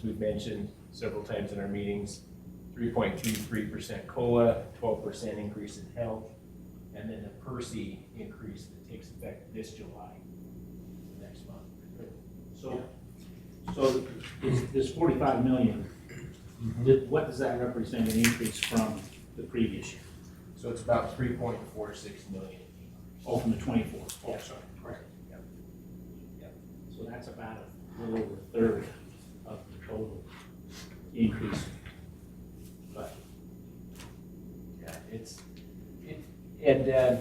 as we've mentioned several times in our meetings, 3.33% COLA, 12% increase in health, and then the Percy increase that takes effect this July, next month. So this 45 million, what does that represent an increase from the previous year? So it's about 3.46 million. Oh, from the 24. Oh, Yeah. sorry. Correct. Yep. Yep. So that's about a little over a third of the total increase. But Yeah,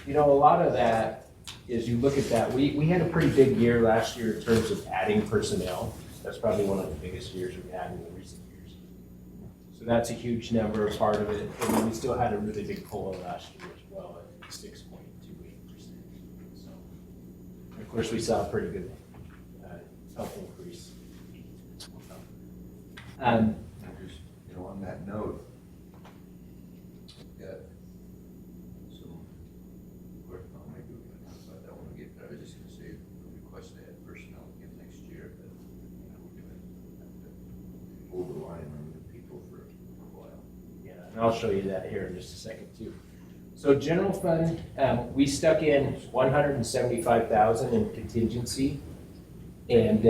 you know, a lot of that is you look at that, we had a pretty big year last year in terms of adding personnel. That's probably one of the biggest years we've had in the recent years. So that's a huge number, part of it. And then we still had a really big COLA last year as well at 6.28%. So, and of course, we saw a pretty good health increase. And just, you know, on that note, got some, maybe we can talk about that when we get there. I was just gonna say, the request to add personnel again next year, but, you know, we're gonna have to hold the line on the people for a while. Yeah, and I'll show you that here in just a second too. So general fund, we stuck in 175,000 in contingency, and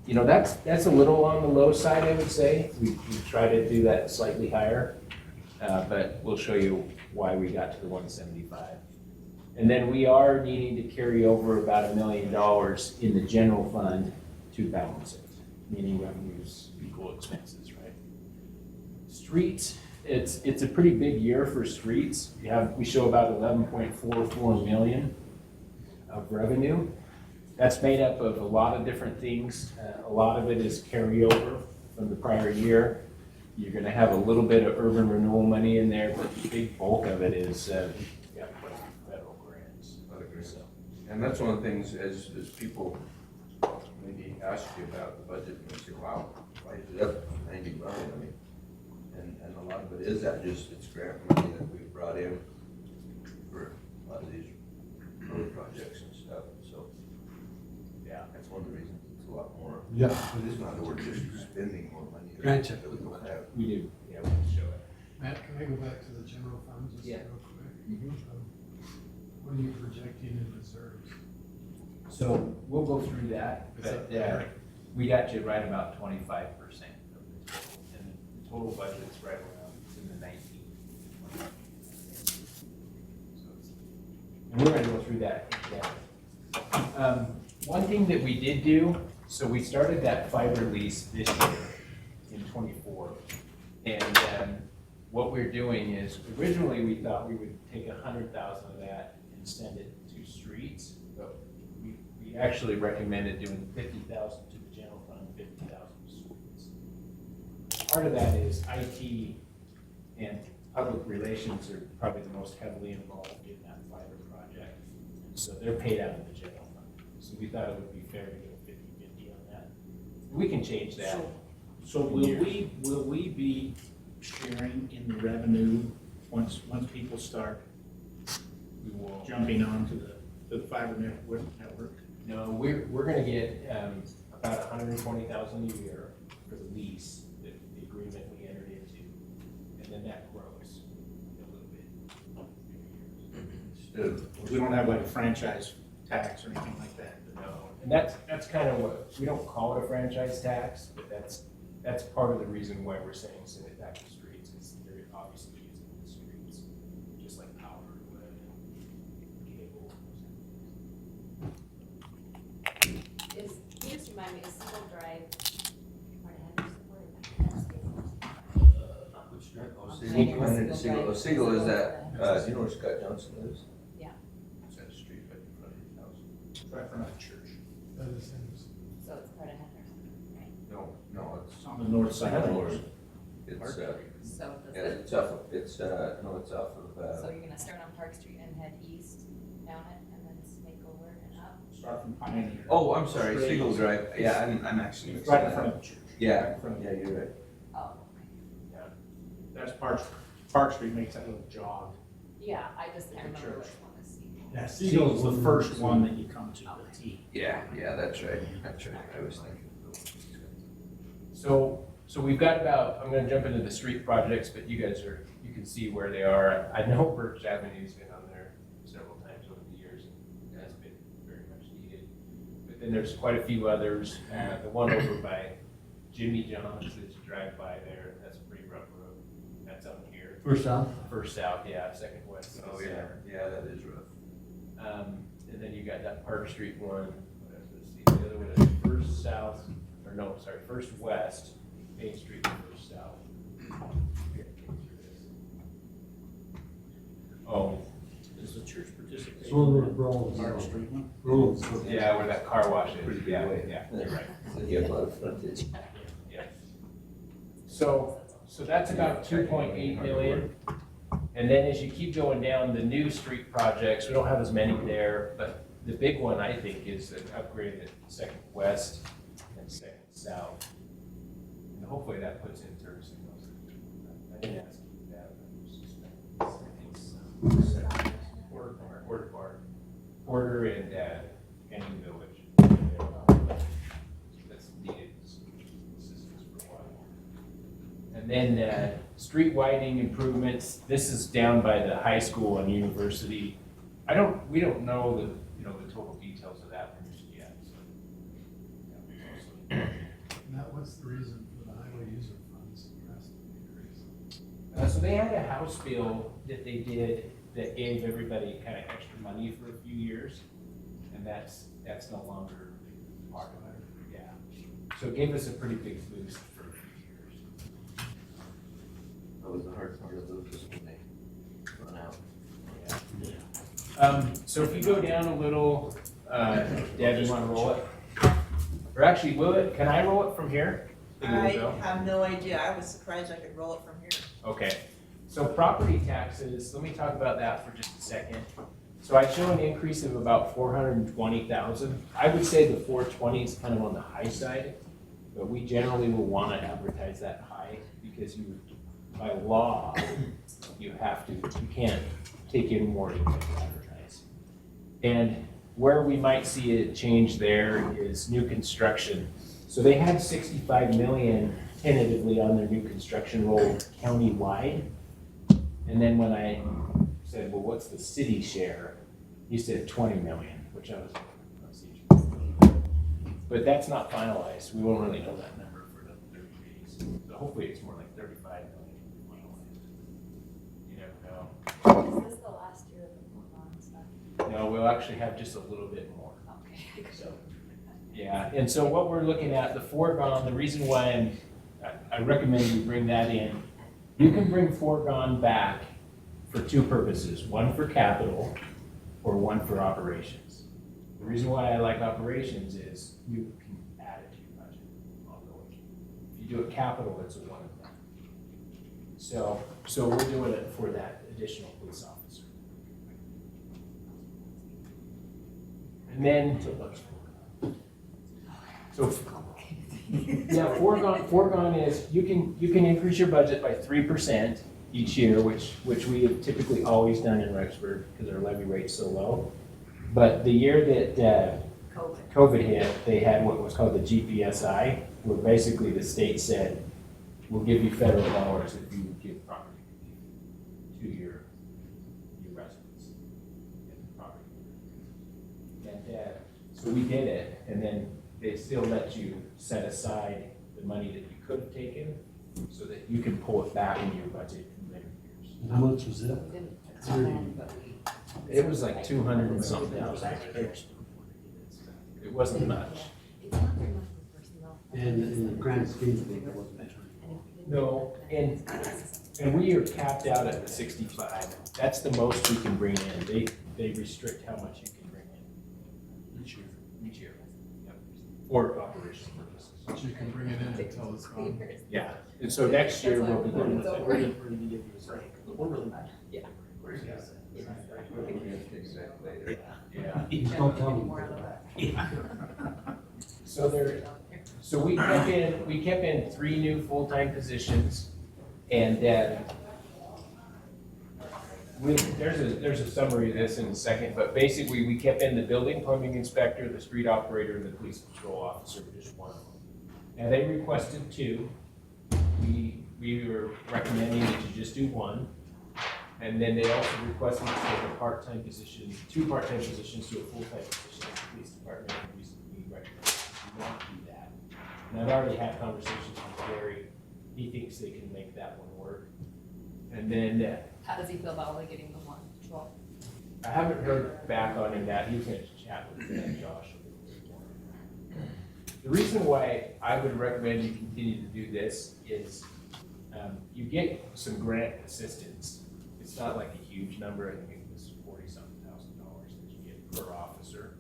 you know, that's a little on the low side, I would say. We try to do that slightly higher, but we'll show you why we got to the 175. And then we are needing to carry over about $1 million in the general fund to balance it, meaning revenues equal expenses, right? Streets, it's a pretty big year for streets. We show about 11.44 million of revenue. That's made up of a lot of different things. A lot of it is carryover from the prior year. You're gonna have a little bit of urban renewal money in there, but the big bulk of it is federal grants. So, And that's one of the things, as people maybe ask you about the budget, and you say, wow, why is it up 90 million? I mean, and a lot of it is that just, it's grant money that we've brought in for a lot of these road projects and stuff, so. yeah. That's one of the reasons it's a lot more. Yeah. It is not that we're just spending more money. Grant check. That we don't have. We do, yeah, we can show it. Matt, can I go back to the general fund just Yeah. real quick? Mhm. What are you projecting in reserves? So we'll go through that, but we got you right about 25% of the total, and the total budget's right around, it's in the 19. And we're gonna go through that together. One thing that we did do, so we started that fiber lease this year in 24, and what we're doing is, originally we thought we would take 100,000 of that and send it to streets, but we actually recommended doing 50,000 to the general fund, 50,000 to streets. Part of that is IT and public relations are probably the most heavily involved in that fiber project, so they're paid out of the general fund. So we thought it would be fair to go 50-50 on that. We can change that. So will we be sharing in the revenue once people start We will. jumping onto the fiber network? No, we're gonna get about 120,000 a year for the lease, the agreement we entered into, and then that grows a little bit every year. We don't have like a franchise tax or anything like that. No, and that's kind of what, we don't call it a franchise tax, but that's part of the reason why we're saying send it back to streets, is they're obviously using the streets, just like power, wood, cable. Can you just remind me, is single drive part of Henderson? Which drive? Oh, Okay. Siegel, Siegel Siegel, Drive. Siegel is that, do you know where Scott Johnson lives? Yeah. It's that street right in front of his house. Right in front of the church. That is Henderson. So it's part of Henderson, right? No, it's. It's on the north side. It's, So yeah, does it's off of, it's off of, so you're gonna start on Park Street and head east down it and then snake over and up? Start from Pioneer. oh, I'm sorry, Straight. Siegel Drive, yeah, I'm actually It's mixing right in that front up. of the church. Yeah, Right in front of yeah, you're right. Oh, That's Park Street makes that little jog. yeah, I just can't The remember church. which one is Seagull. Yeah, Siegel's the first one that you come to, the T. Yeah, that's right, I was thinking. So we've got about, I'm gonna jump into the street projects, but you can see where they are. I know Birch Avenue's been on there several times over the years, and has been very much needed. But then there's quite a few others. The one over by Jimmy John's, as you drive by there, that's a pretty rough road. That's on here. First south? First south, yeah, second west. Oh, yeah, that is rough. And then you got that Park Street one. Let's see, the other one is first south, or no, sorry, first west, Main Street, first south. Oh, Does the church participate? It's one with Rollins. Park Street one? Rollins. yeah, where that car wash is. Pretty good Yeah, way. yeah, you're right. You have a lot of frontage. Yeah. So that's about 2.8 million. And then as you keep going down, the new street projects, we don't have as many there, but the big one, I think, is an upgrade at Second West and Second South. And hopefully that puts in turn signals. I didn't ask you that, but Porter and Canyon Village. That's needed assistance for a while. And then street widening improvements, this is down by the high school and university. We don't know the total details of that one just yet. So, Now, what's the reason for the highway user funds drastically increase? So they had a House bill that they did that gave everybody kind of extra money for a few years, and that's no longer part of it, yeah. So it gave us a pretty big boost for a few years. That was the hard part of those, is when they run out. So if you go down a little, Deb, you wanna roll it? Or actually, can I roll it from here? Think it will I go? have no idea. I was surprised I could roll it from here. Okay, so property taxes, let me talk about that for just a second. So I show an increase of about 420,000. I would say the 420 is kind of on the high side, but we generally will want to advertise that high because by law, you can't take in more than you have to advertise. And where we might see a change there is new construction. So they had 65 million tentatively on their new construction roll county-wide. And then when I said, well, what's the city share? He said 20 million, which I was like, let's see. But that's not finalized. We won't really know that number for the 30 days. So hopefully it's more like 35 million finalized. You never know. Is this the last year of the foregone stuff? No, we'll actually have just a little bit more. Okay. So, yeah, and so what we're looking at, the foregone, the reason why I recommend you bring that in, you can bring foregone back for two purposes, one for capital or one for operations. The reason why I like operations is you can add it to your budget ongoing. If you do it capital, it's a one and done. So we're doing it for that additional police officer. And then, so, yeah, foregone is, you can increase your budget by 3% each year, which we have typically always done in Rexburg because our levy rate's so low. But the year that COVID hit, they had what was called the GPSI, where basically the state said, we'll give you federal dollars if you give property to your residents in the property. And so we did it, and then they still let you set aside the money that you could have taken so that you can pull it back into your budget in later years. And how much was that? It was like 200 and something thousand. It wasn't much. It's not very much for personnel. And in the grand scheme of things, it wasn't much. No, and we are capped out at the 65. That's the most we can bring in. They restrict how much you can bring in each year. Yep. For operational purposes. But you can bring it in until it's gone. Yeah, and so next year we'll be doing it. We're gonna give you a break. We're really not. Yeah. We're gonna fix that later. Yeah. Just don't tell me. More on the back. So we kept in 3 new full-time positions, and there's a summary of this in a second, but basically we kept in the building plumbing inspector, the street operator, and the police patrol officer, just one of them. Now, they requested two. We were recommending that you just do one. And then they also requested to take a part-time position, 2 part-time positions to a full-time position in the police department. And we recommend you not do that. And I've already had conversations with Gary. He thinks they can make that one work. And then How does he feel about only getting the one patrol? I haven't heard back on him that. He's going to chat with Josh a little bit more. The reason why I would recommend you continue to do this is you get some grant assistance. It's not like a huge number. I think it was $40-something thousand that you get per officer.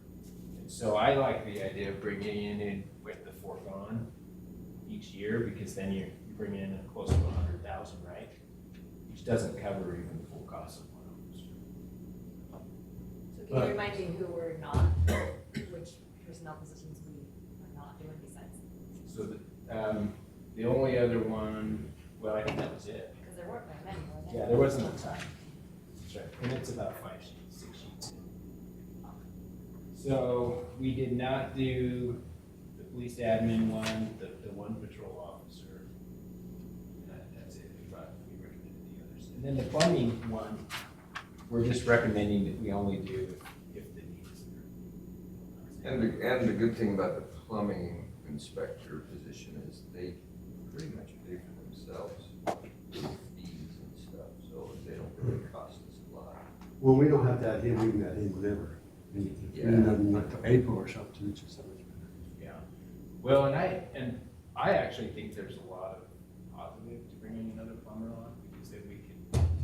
And so I like the idea of bringing in with the foregone each year, because then you're bringing in close to 100,000, right? Which doesn't cover even the full cost of one officer. So can you remind me who we're not, which personnel positions we are not doing besides? So the only other one, well, I think that was it. Because there weren't very many, were there? Yeah, there wasn't a ton. That's right. And it's about 5 sheets, 6 sheets. So we did not do the police admin one, the one patrol officer. That's it. We recommended the others. And then the plumbing one, we're just recommending that we only do if the need is there. And the good thing about the plumbing inspector position is they pretty much pay for themselves with fees and stuff, so they don't really cost us a lot. Well, we don't have to add him, we can add him whenever. And like to April or something, which is so much better. Yeah. Well, and I actually think there's a lot of positive to bringing another plumber on, because then we can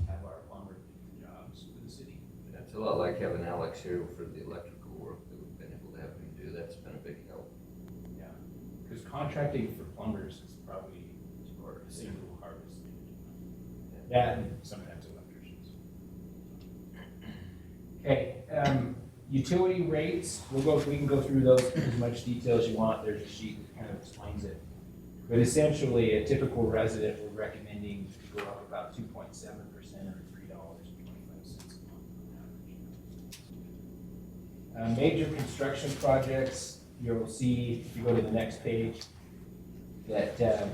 have our plumber do jobs for the city. And that's a lot like having Alex here for the electrical work that we've been able to have him do. That's been a big help. Yeah, because contracting for plumbers is probably the single hardest thing to do. That and sometimes electricians. Okay, utility rates, we can go through those in as much detail as you want. There's a sheet that kind of explains it. But essentially, a typical resident, we're recommending to go up about 2.7% or $3.25 a month on average. Major construction projects, you'll see, if you go to the next page, that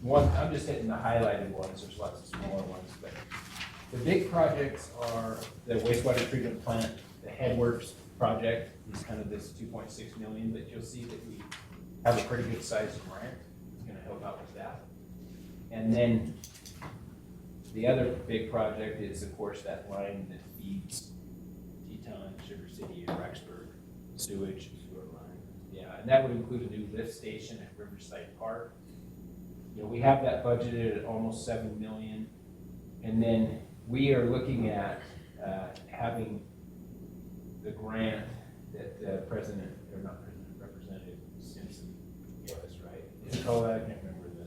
one, I'm just hitting the highlighted ones, there's lots of smaller ones, but the big projects are the wastewater treatment plant, the headworks project is kind of this 2.6 million, but you'll see that we have a pretty good sized grant. It's gonna help out with that. And then the other big project is, of course, that line that feeds Teton, Sugar City, and Rexburg, sewage. Yeah, and that would include a new lift station at Riverside Park. You know, we have that budgeted at almost 7 million. And then we are looking at having the grant that Representative Simpson gave us, right? Is it called that? I can't remember the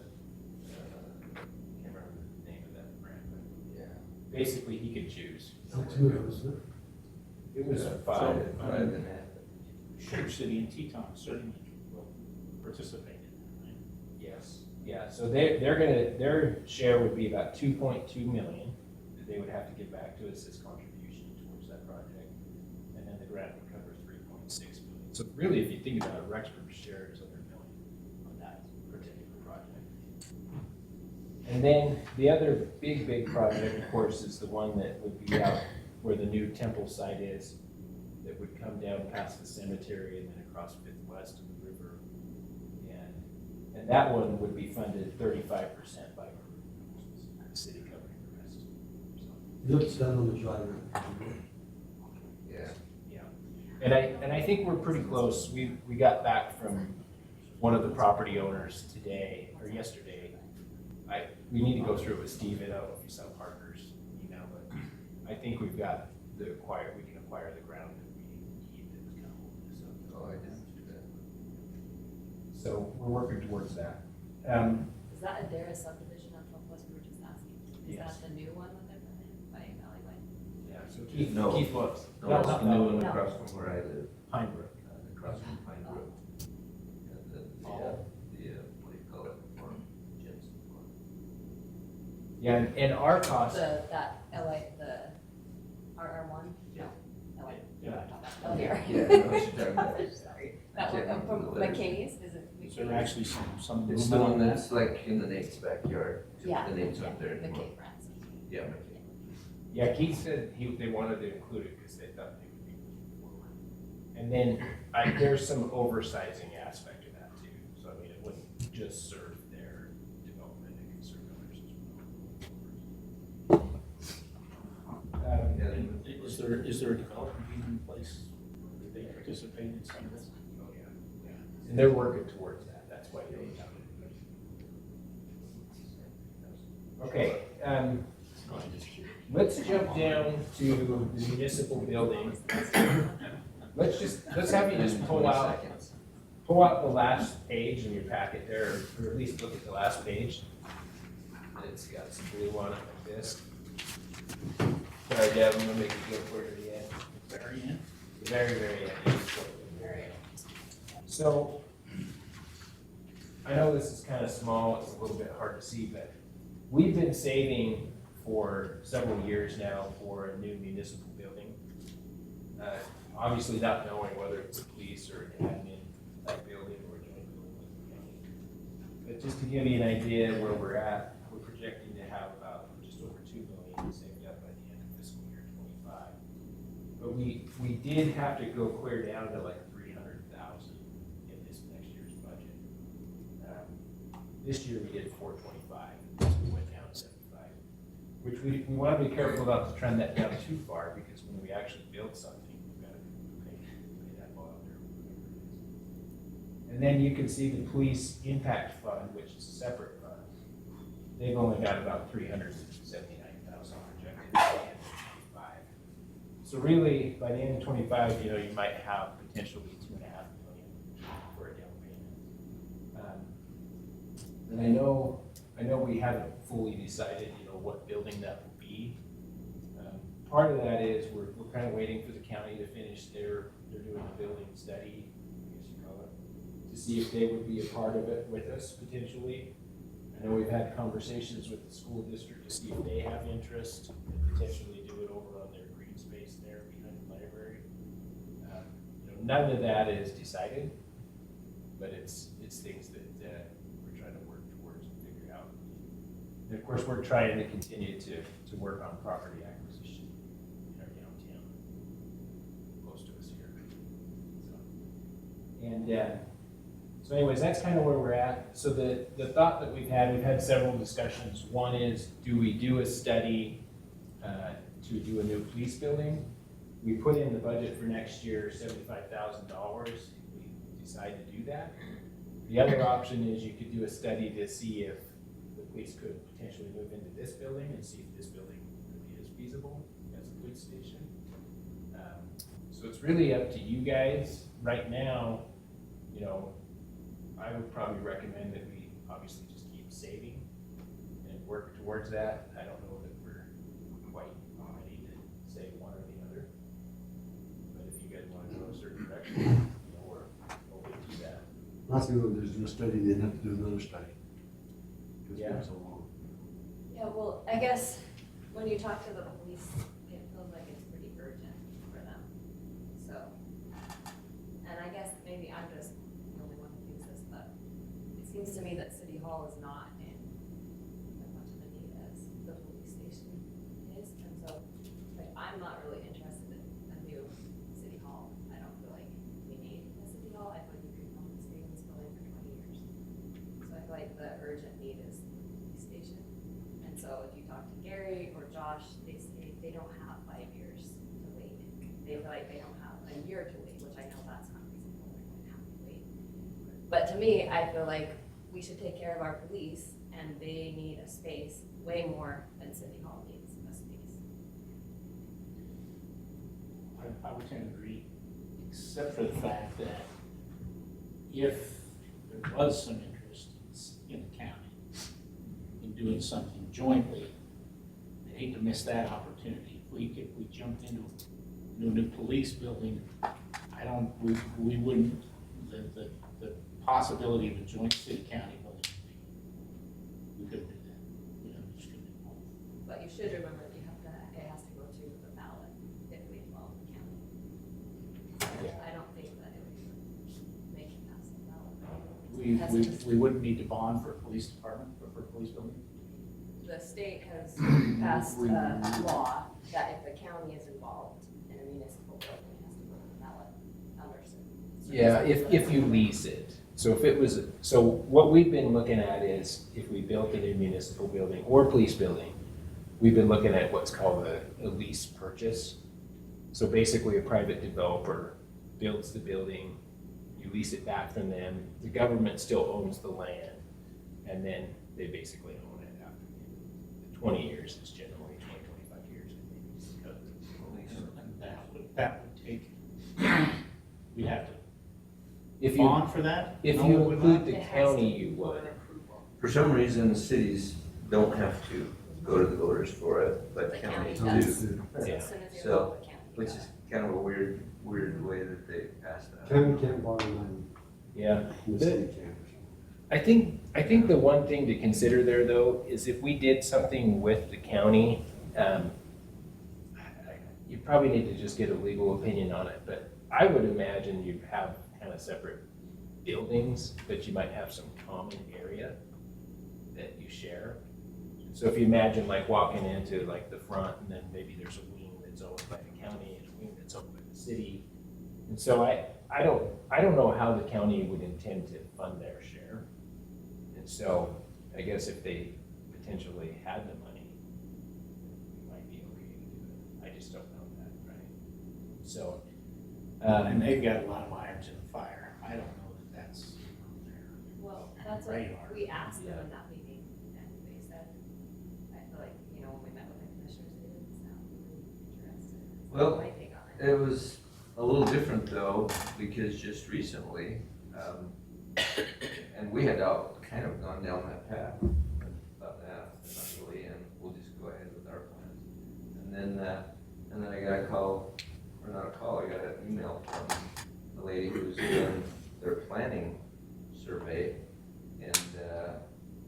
name of that grant, but Yeah. basically he could choose. Two of us, huh? It was So, 5. Five and a half. Sugar City and Teton certainly will participate in that, right? Yes, yeah, so their share would be about 2.2 million that they would have to give back to us as contribution towards that project. And then the grant would cover 3.6 million. So really, if you think about it, Rexford's share is over $1 million on that particular project. And then the other big project, of course, is the one that would be out where the new temple site is, that would come down past the cemetery and then across Fifth West to the river. And that one would be funded 35% by the city covering the rest. So, It looks done on the driver. Yeah. yeah. And I think we're pretty close. We got back from one of the property owners today, or yesterday. We need to go through it with Steve. I don't know if you saw Parker's email, but I think we've got we can acquire the ground that we need that was kind of holding us up. Oh, I didn't do that. So we're working towards that. Is that a Dara subdivision on 12 West, we were just asking? Is Yes. that the new one that they're planning by Alleyway? Yeah, so Keith No. looks. No, it's the new one no. across from where I live, Pine Brook. across from Pine Brook. Yeah, what do you call it, farm, Jensen farm. Yeah, and our cost, That LA, the RR1? Yeah. No, LA. Yeah. Oh, here. Yeah, I know what you're talking about. Sorry. I That can't one from remember the letters. McKay's, is it we. Is there actually some It's the movement one on that? that's like in the Nate's backyard. Yeah, The Nate's yeah, up there. McKay Friends. Yeah. Yeah, Keith said they wanted to include it because they thought they would be moving forward. And then there's some oversizing aspect of that too. So I mean, it wouldn't just serve their development, it could serve others as well. Yeah. Is there a development even in place? Did they participate in some of this? Oh, yeah. And they're working towards that, that's why they have it. Okay, No, I'm just curious. let's jump down to the municipal building. Let's have you just pull 20 out the last page in your packet there, or at least look at the last page. It's got some blue on it like this. Sorry, Deb, I'm gonna make you go for it at the end. Very end? The very, very end. So, I know this is kind of small, it's a little bit hard to see, but we've been saving for several years now for a new municipal building. Obviously not knowing whether it's a police or an admin type building or a joint building with the county. But just to give you an idea where we're at, we're projecting to have about just over $2 million saved up by the end of fiscal year '25. But we did have to go clear down to like 300,000 in this next year's budget. This year we did 425, so we went down 75. Which we want to be careful not to trend that down too far, because when we actually build something, we've got to pay that all out there. And then you can see the police impact fund, which is a separate fund. They've only got about 379,000 projected by the end of '25. So really, by the end of '25, you might have potentially $2.5 million for a down payment. And I know we haven't fully decided, what building that will be. Part of that is we're kind of waiting for the county to finish they're doing a building study, I guess you call it, to see if they would be a part of it with us potentially. I know we've had conversations with the school district to see if they have interest and potentially do it over on their green space there behind the library. None of that is decided, but it's things that we're trying to work towards and figure out. And of course, we're trying to continue to work on property acquisition in our downtown, close to us here. So anyways, that's kind of where we're at. So the thought that we've had several discussions. One is, do we do a study to do a new police building? We put in the budget for next year $75,000 if we decide to do that. The other option is you could do a study to see if the police could potentially move into this building and see if this building really is feasible as a police station. So it's really up to you guys. Right now, I would probably recommend that we obviously just keep saving and work towards that. I don't know that we're quite ready to say one or the other. But if you guys want to go a certain direction, we're open to that. I think if there's no study, they'd have to do another study. 'Cause it's Yeah. been so long. Yeah, well, I guess when you talk to the police, it feels like it's pretty urgent for them, so. And I guess maybe I'm just the only one who thinks this, but it seems to me that City Hall is not in as much of a need as the police station is, and so, like, I'm not really interested in a new City Hall. I don't feel like we need a City Hall. I feel like you could come and stay in this building for 20 years. So I feel like the urgent need is the police station. And so if you talk to Gary or Josh, they say they don't have 5 years to wait. They feel like they don't have a year to wait, which I know that's not reasonable, they're going to have to wait. But to me, I feel like we should take care of our police, and they need a space way more than City Hall needs a space. I would tend to agree, except for the fact that if there was some interest in the county in doing something jointly, I'd hate to miss that opportunity. If we jumped into a new police building, we wouldn't, the possibility of a joint city-county building, we couldn't do that. We just couldn't do both. But you should remember that it has to go to the ballot if we involve the county. I don't think that it would make it past the ballot. We we wouldn't need to bond for a police department, or for a police building? The state has passed a law that if the county is involved in a municipal building, it has to go to the ballot under certain. Yeah, if you lease it. So if it was, so what we've been looking at is if we built a new municipal building or police building, we've been looking at what's called a lease purchase. So basically a private developer builds the building, you lease it back from them, the government still owns the land, and then they basically own it after the 20 years, it's generally 25 years, I think. And that would take, we'd have to If you, bond for that? if No, you we would include not? the It has county, to you be would. approval. For some reason, cities don't have to go to the voters for it, but The counties county do. does. The So Yeah. as soon as you So, vote, the county. Which is kind of a weird way that they passed that. County can't borrow money, Yeah. the city can. I think the one thing to consider there though, is if we did something with the county, you probably need to just get a legal opinion on it, but I would imagine you'd have kind of separate buildings, but you might have some common area that you share. So if you imagine like walking into like the front and then maybe there's a wing that's owned by the county and a wing that's owned by the city. And so I don't know how the county would intend to fund their share. And so I guess if they potentially had the money, it might be okay to do it. I just don't know that, right? So, And they've got a lot of irons in the fire. I don't know that that's on their Well, that's what radar. we asked them in that meeting, and they said, I feel like, you know, when we met with the commissioners, they didn't sound really interested. So Well, my take on it. It was a little different though, because just recently, and we had all kind of gone down that path. Thought, not really, and we'll just go ahead with our plans. And then I got a call, or not a call, I got an email from the lady who was doing their planning survey. And,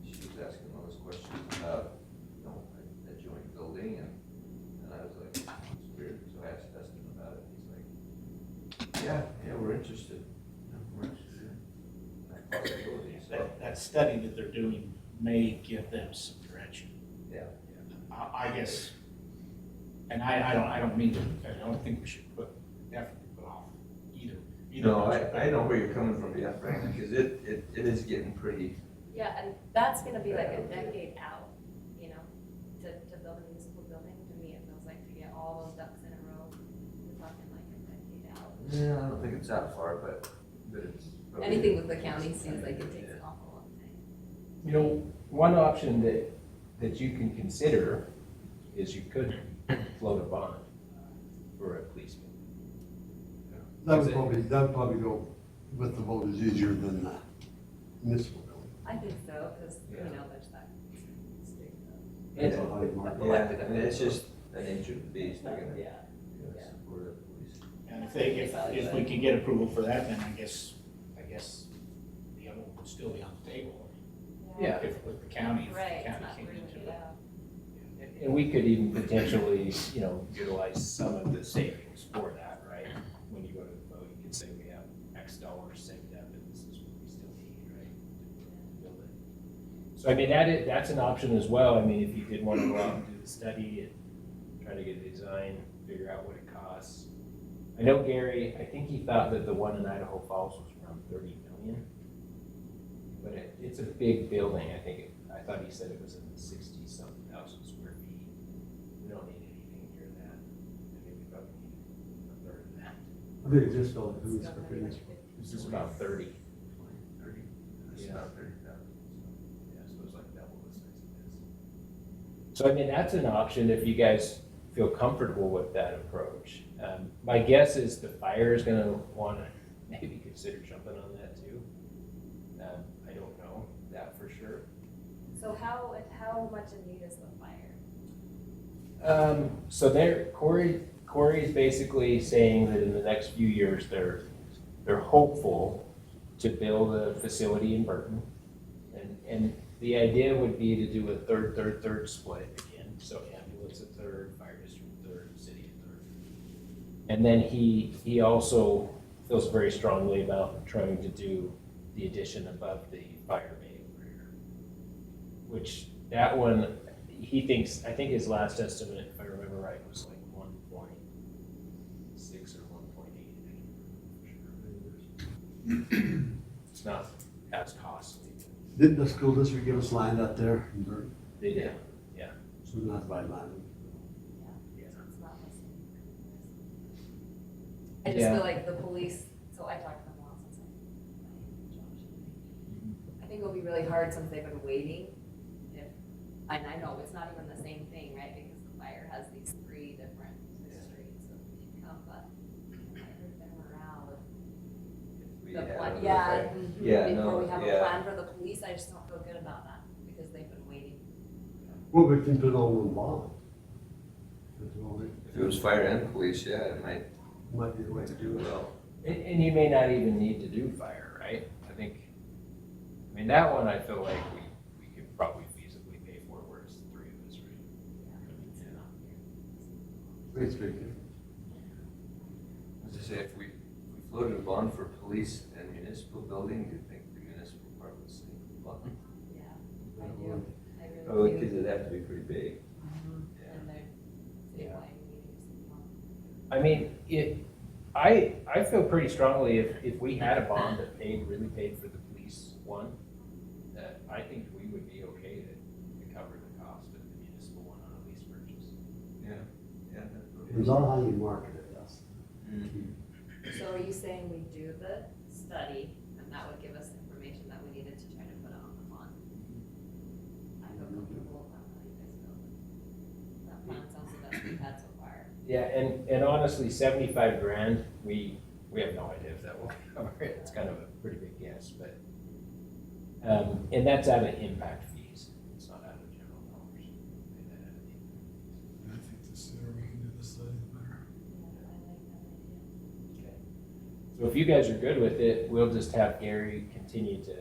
she was asking all those questions about, you know, a joint building, and I was like, it's weird, so I asked Dustin about it, he's like, yeah, we're interested. Yeah, we're interested in that possibility, so. That study that they're doing may give them some direction. Yeah. I guess, and I don't mean to, I don't think we should definitely put off either. No, budget. I know where you're coming from, yeah, Frank, because it is getting pretty, Yeah, and that's gonna be like a decade out, you know, to build a municipal building, to me, it feels like to get all those ducks in a row, we're talking like a decade out. yeah, I don't think it's that far, but it's. probably- Anything with the county seems like it takes an awful long time. you know, one option that you can consider is you could float a bond for a police building. That would probably go with the voters easier than the municipal building. I think so, cause, you Yeah. know, there's that state, It's a high market. Yeah, and it's just the nature of the beast, they're gonna, yeah. gonna support the police. And if we could get approval for that, then I guess the other one would still be on the table. Yeah. If with the county, if the Right, it's county not came really, into it. yeah. And we could even potentially, you know, utilize some of the savings for that, right? When you go to the vote, you can say we have X dollars saved up and this is what we still need, right? to build it. So I mean, that's an option as well. I mean, if you did want to go out and do the study and try to get a design, figure out what it costs. I know Gary, I think he thought that the one in Idaho Falls was around 30 million. But it's a big building. I thought he said it was in the 60-something thousand square feet. We don't need anything near that. I think we probably need a third of that. I think it's just all the It's who's not for very much free. good. This is about 30. 30, it's Yeah. about 30,000. Yeah, so it's like double the size of this. So I mean, that's an option if you guys feel comfortable with that approach. My guess is the fire is gonna wanna maybe consider jumping on that too. I don't know that for sure. So how much in need is the fire? So Corey's basically saying that in the next few years, they're hopeful to build a facility in Burton. And the idea would be to do a third split again. So ambulance a third, fire district a third, city a third. And then he also feels very strongly about trying to do the addition above the fire bay over here. Which, that one, he thinks, I think his last estimate, if I remember right, was like 1.6 or 1.8. It's not as costly. Didn't the school district give us land out there? in Burton? They did. So we don't have to buy land. It's not the same. I just Yeah. feel like the police, so I talked to them a lot since I think it'll be really hard since they've been waiting. If, and I know it's not even the same thing, right, because the fire has these 3 different streets of income, but I heard their morale with We the have plan, it, yeah. right? mhm. Yeah, Before no, we have a yeah. plan for the police, I just don't feel good about that, because they've been waiting. Well, we can put it all in bond. That's all it- If it was fire and police, yeah, it might Might be the way to do it. well. And you may not even need to do fire, right? I mean, that one, I feel like we could probably feasibly pay for where it's 3 of us, right? It's very good. As I say, if we floated a bond for police and municipal building, do you think the municipal part would sink the bond? Yeah, I do, I Oh, really do. because it'd have to be pretty big. Mhm. Yeah. And they're Yeah. statewide meetings. I mean, I feel pretty strongly if we had a bond that really paid for the police one, that I think we would be okay to cover the cost of the municipal one on a lease purchase. Yeah, yeah. It's all how you market it, that's. So are you saying we do the study, and that would give us information that we needed to try to put on the bond? I feel comfortable with that, how you guys feel? That plan sounds the best we've had so far. Yeah, and honestly, 75 grand, we have no idea if that will cover it. It's kind of a pretty big guess, but, and that's out of impact fees. It's not out of general dollars. Pay that out of the impact fees. I think the sooner we can do the study, the better. Okay. So if you guys are good with it, we'll just have Gary continue to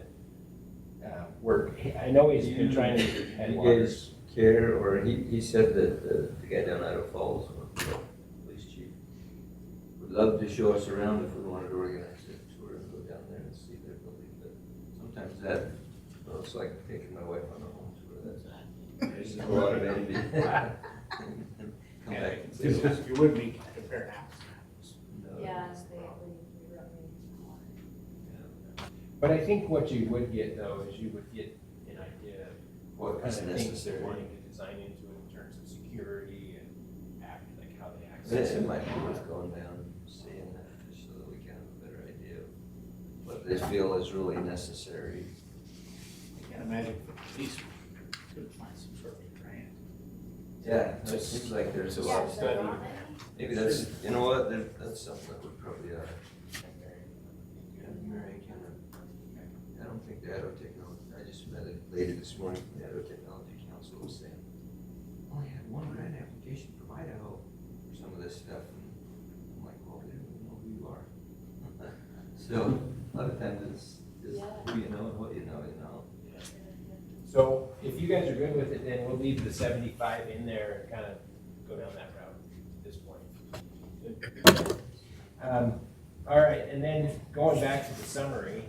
work. I know he's been trying to You headwaters. guys care, or he said that the guy down Idaho Falls, the police chief, would love to show us around if we wanted to organize a tour and go down there and see their building, but sometimes that, well, it's like taking my wife on a home tour, that's, there's a lot of envy. Come back and say, "Oh, You would be comparing apples to apples. no, Yeah, it's they, not." we But I think what you would get though is you would get an idea of what kind What's of things they're necessary. wanting to design into it in terms of security and like how they Yes, access it it. might be worth going down and seeing that, just so that we can have a better idea of what they feel is really necessary. I can't imagine if the police could find some sort of grant. Yeah, it seems like there's a lot of study. Maybe that's, you know what, that's something that would probably, I don't think the Idaho Technology, I just met a lady this morning from the Idaho Technology Council who was saying, only had 1 grant application from Idaho for some of this stuff, and I'm like, well, they don't even know who you are. So, a lot of times it's just who you know and what you know, you know. So if you guys are good with it, then we'll leave the 75 in there and kind of go down that route at this point. All right, and then going back to the summary,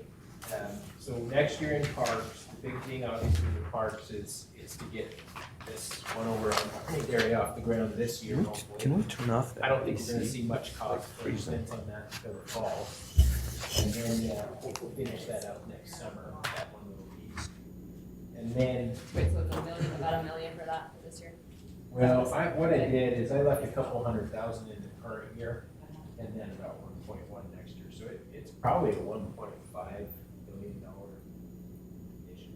so next year in parks, the big thing obviously with parks is to get this one over on Dairy off the ground this year, hopefully. Can we turn off that? I don't think we're gonna see much cost or expense on that until the fall. And then, we'll finish that up next summer, that one little piece. And then, Wait, so it's about $1 million for that for this year? well, what I did is I left a couple $100,000 in the current year, and then about 1.1 next year, so it's probably a $1.5 billion issue, just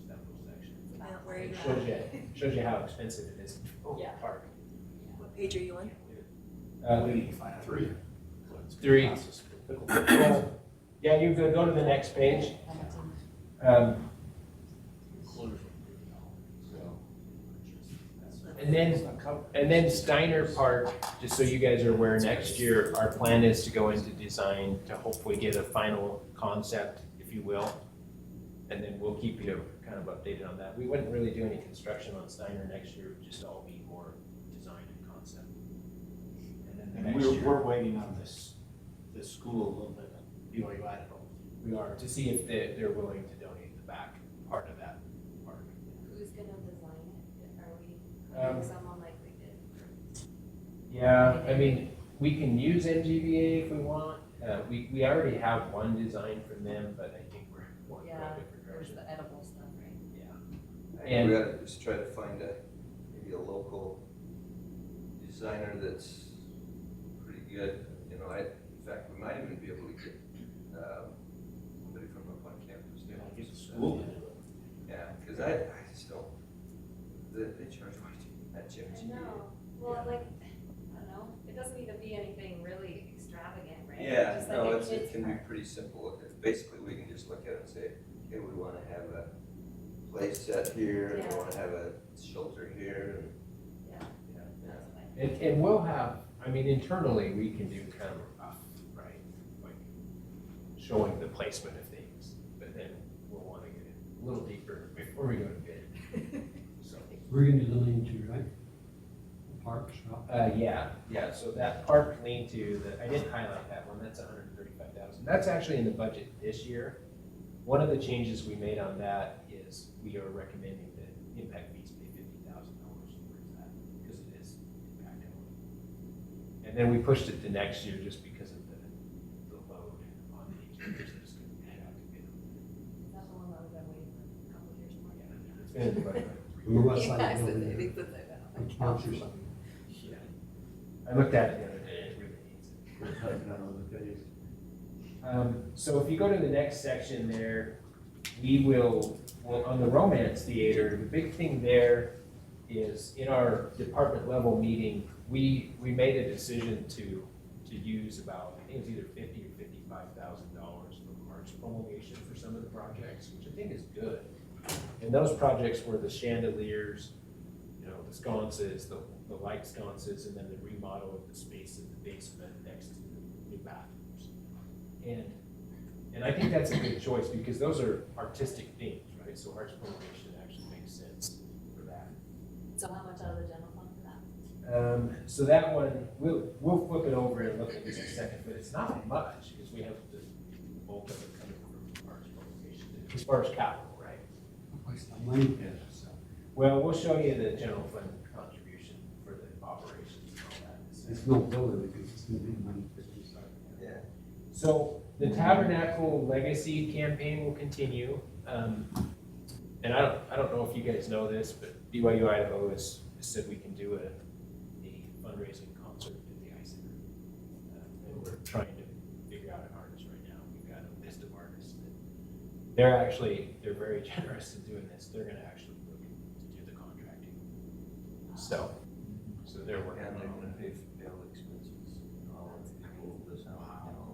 that little section. Matt, where are you It at? shows you how expensive it is to build Yeah. a park. What page are you on? Three. 3. Well, yeah, you go to the next page. And then Steiner Park, just so you guys are aware, next year, our plan is to go into design to hopefully get a final concept, if you will. And then we'll keep you kind of updated on that. We wouldn't really do any construction on Steiner next year, it would just all be more design and concept. And then the And next year, we're waiting on this school a little bit, BYU Idaho. we are, to see if they're willing to donate the back part of that park. Who's gonna design it? Are we Um, having someone like we did for? Yeah, I mean, we can use NGVA if we want. We already have one design from them, but I think we're going for Yeah, a different there's direction. the edible stuff, right? Yeah. I think we gotta just try to find maybe a local designer that's pretty good, you know, in fact, we might even be able to get, somebody from up on campus. You know, get the school to do it. Yeah, cause I just don't, they charge way too much. I know, well, like, I don't know, it doesn't need to be anything really extravagant, right? Yeah, Just like no, a it kid's can be park. pretty simple. Basically, we can just look at it and say, okay, we wanna have a play set here, and we Yeah. wanna have a shelter here, and Yeah, yeah. that's fine. And we'll have, I mean, internally, we can do kind of a rough, right? Like showing the placement of things, but then we'll want to get a little deeper before we go to bid. So, We're gonna do the lean-to, right? The parks, right? yeah, so that park lean-to, I didn't highlight that one, that's 135,000. That's actually in the budget this year. One of the changes we made on that is we are recommending that impact fees pay $50,000 towards that, because it is impact only. And then we pushed it to next year just because of the load on the engineers that's going to have to bid. Is that the one that we've been waiting for a couple of years for? Yeah, it's been in the budget. On the west Yeah, side I of the said building. maybe there. since I've been on Like the couch or council. something. Yeah. I looked at it the other day, it really needs it. So if you go to the next section there, well, on the Romance Theater, the big thing there is in our department level meeting, we made a decision to use about, I think it was either $50,000 or $55,000 for arts promulgation for some of the projects, which I think is good. And those projects were the chandeliers, you know, the sconces, the light sconces, and then the remodel of the space in the basement next to the new bathrooms. And I think that's a good choice because those are artistic themes, right? So arts promulgation actually makes sense for that. So how much out of the general fund for that? So that one, we'll flip it over and look at this in a second, but it's not much because we have the bulk of it coming from arts promulgation as far as capital, right? Waste of money. So, Well, we'll show you the general fund contribution for the operations and all that. in a second. It's no building because it's gonna be money. Yeah. So the Tabernacle Legacy campaign will continue. And I don't know if you guys know this, but BYU Idaho has said we can do a fundraising concert at the Ice Center. And we're trying to figure out an artist right now. We've got a list of artists that, they're very generous in doing this. They're gonna actually look to do the contracting. So they're working And on they're it. gonna pay all the expenses, and all of the people, this, and all that kind of stuff.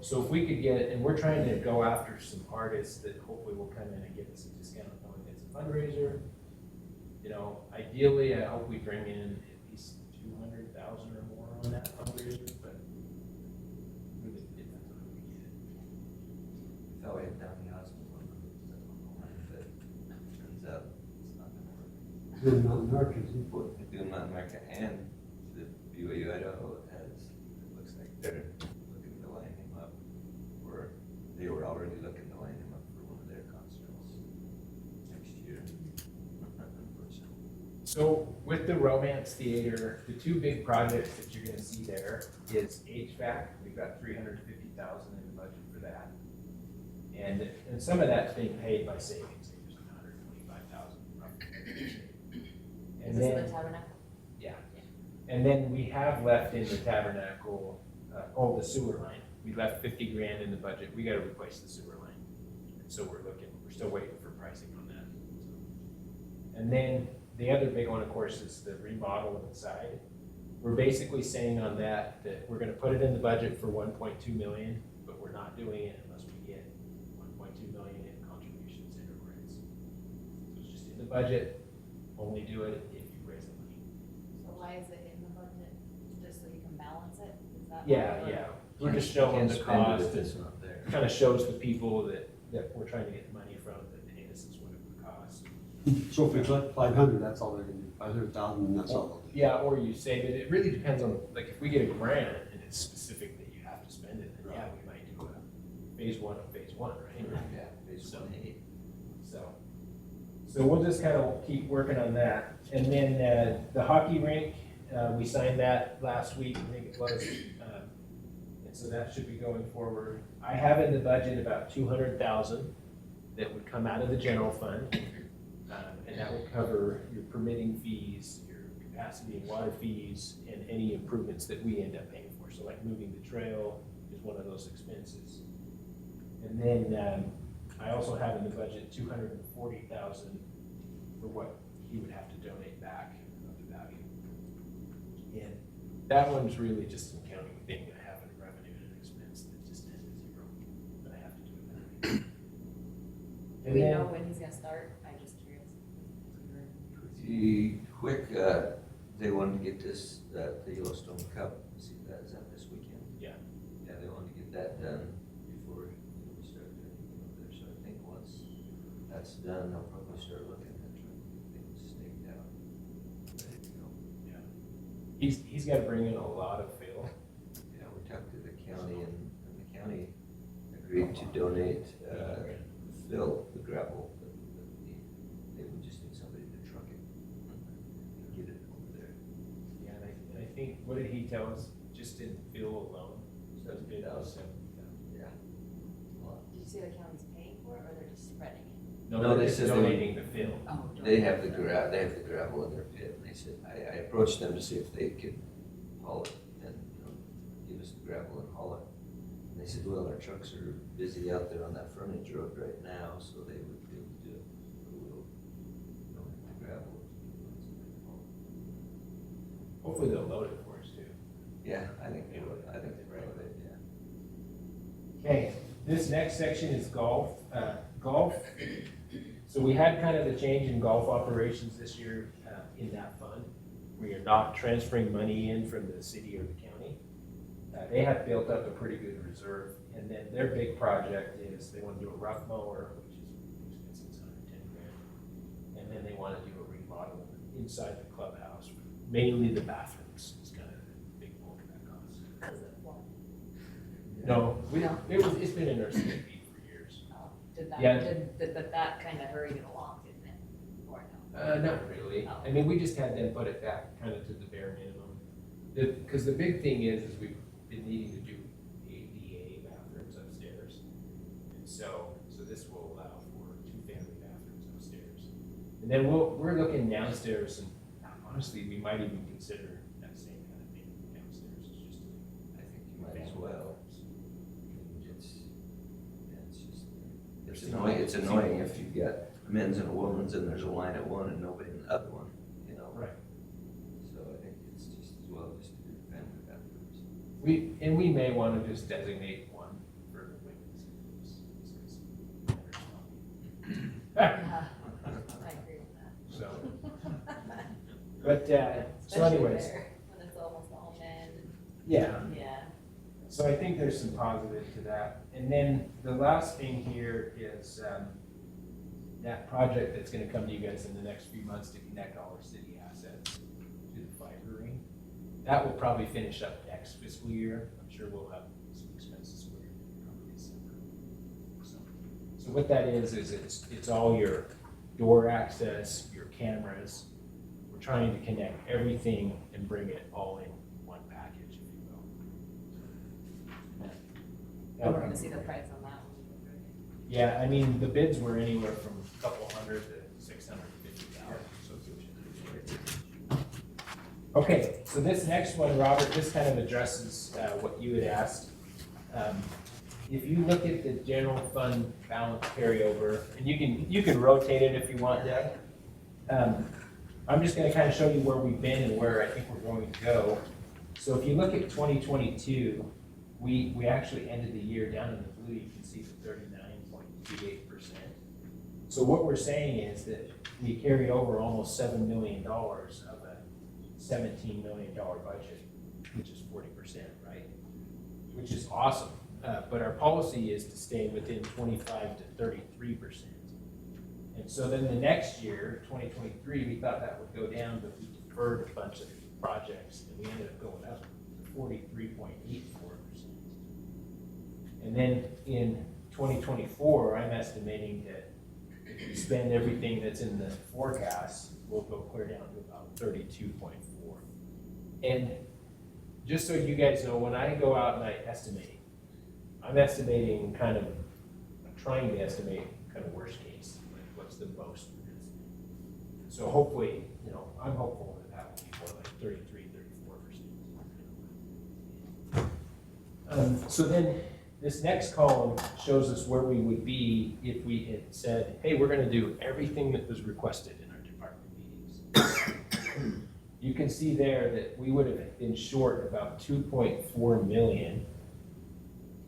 So if we could get, and we're trying to go after some artists that hopefully will come in and give us a discount knowing it's a fundraiser. You know, ideally, I hope we bring in at least 200,000 or more on that fundraiser, but really depends on who we get. We thought we had down the hospital one, but turns out it's not gonna work. Then Mountain Arches, you put, Doing Latin America and the BYU Idaho has, it looks like they're looking to line him up, or they were already looking to line him up for one of their concerts next year. Unfortunately. So with the Romance Theater, the two big projects that you're gonna see there is HVAC. We've got 350,000 in the budget for that. And some of that's being paid by savings, there's 125,000 roughly. And Is this then, the tabernacle? yeah, and then we have left in the Tabernacle, the sewer line. We left 50 grand in the budget. We gotta replace the sewer line. So we're still waiting for pricing on that. And then the other big one, of course, is the remodel inside. We're basically saying on that we're gonna put it in the budget for 1.2 million, but we're not doing it unless we get 1.2 million in contributions and grants. So it's just in the budget, only do it if you raise the money. So why is it in the budget? Just so you can balance it? Is that? Yeah, why? yeah, we're just showing Can't the spend it cost, if and it's not there. kind of shows the people that we're trying to get money from, that, hey, this is what it would cost. so if it's like 500, that's all they're gonna do, 500,000, that's all they'll do. Yeah, or you save it, it really depends on, like, if we get a grant and it's specific that you have to spend it, then yeah, we might do a phase one of phase one, right? Yeah. So we'll just kind of keep working on that. And then the hockey rink, we signed that last week, I think it was. And so that should be going forward. I have in the budget about 200,000 that would come out of the general fund. And that would cover your permitting fees, your capacity and water fees, and any improvements that we end up paying for. So like moving the trail is one of those expenses. And then I also have in the budget 240,000 for what he would have to donate back of the value. And that one's really just an accounting thing. I have a revenue and an expense that just ends at zero, but I have to do it that way. Do And we then- know when he's gonna start? I'm just curious. Pretty quick, they wanted to get this, the Yellowstone Cup, see that, is that this weekend? Yeah. Yeah, they wanted to get that done before we start doing anything up there, so I think once that's done, they'll probably start looking at trying to get things staked out. Ready to go. He's got to bring in a lot of fill. Yeah, we talked to the county and the county agreed to donate, fill, the gravel, that we need. They would just need somebody to truck it and get it over there. Yeah, and I think, what did he tell us? Just in fill alone? So it's bid out 70,000. Yeah. Did you say the county's paying for it or they're just spreading it? No, they're they just said they- donating the fill. Oh. They have the gravel in their pit, and they said, I approached them to see if they could haul it and, give us the gravel and haul it. And they said, well, our trucks are busy out there on that frontage road right now, so they would be able to do it. But we'll donate the gravel. Hopefully they'll load it for us too. Yeah, I think they would, I think they would, yeah. Okay, this next section is golf. Golf, so we had kind of a change in golf operations this year in that fund. We are not transferring money in from the city or the county. They have built up a pretty good reserve, and then their big project is they want to do a rough mower, which is expensive, it's $110,000. And then they want to do a remodel inside the clubhouse, mainly the bathrooms is kind of the big bulk of that cost. Because of what? No, No. it's been in our CIP for years. Oh, Did Yeah. that kind of hurried it along, didn't it? Or no? Not really. Oh. I mean, we just had them put it back kind of to the bare minimum. Because the big thing is we've been needing to do ADA bathrooms upstairs. And so this will allow for 2 family bathrooms upstairs. And then we're looking downstairs, and honestly, we might even consider that same kind of thing downstairs. It's just I think you might as well. It's annoying, it's annoying if you've got a men's and a woman's and there's a line at one and nobody in the other one, Right. So I think it's just as well just to do family bathrooms. We may want to just designate one for the women's. Just 'cause Yeah, I agree with that. So, but, so Especially anyways, there, when it's almost all men. yeah. Yeah. So I think there's some positive to that. And then the last thing here is that project that's gonna come to you guys in the next few months to connect all our city assets to the fiber ring. That will probably finish up next fiscal year. I'm sure we'll have some expenses for it, probably December. So what that is it's all your door access, your cameras. We're trying to connect everything and bring it all in one package, if you will. We're gonna see the price on that one. Yeah, I mean, the bids were anywhere from a couple hundred to $650. So it's okay, so this next one, Robert, this kind of addresses what you had asked. If you look at the general fund balance carryover, and you can rotate it if you want, Doug. I'm just gonna kind of show you where we've been and where I think we're going to go. So if you look at 2022, we actually ended the year down in the blue, you can see the 39.28%. So what we're saying is that we carried over almost $7 million of a $17 million budget, which is 40%, right? Which is awesome. But our policy is to stay within 25 to 33%. And so then the next year, 2023, we thought that would go down, but we deferred a bunch of projects, and we ended up going up to 43.84%. And then in 2024, I'm estimating that if we spend everything that's in the forecast, we'll go clear down to about 32.4. And just so you guys know, when I go out and I estimate, I'm estimating kind of, I'm trying to estimate kind of worst case, like what's the most. So hopefully, you know, I'm hopeful that that will be more like 33, 34%. So then this next column shows us where we would be if we had said, hey, we're gonna do everything that was requested in our department meetings. You can see there that we would have been short about 2.4 million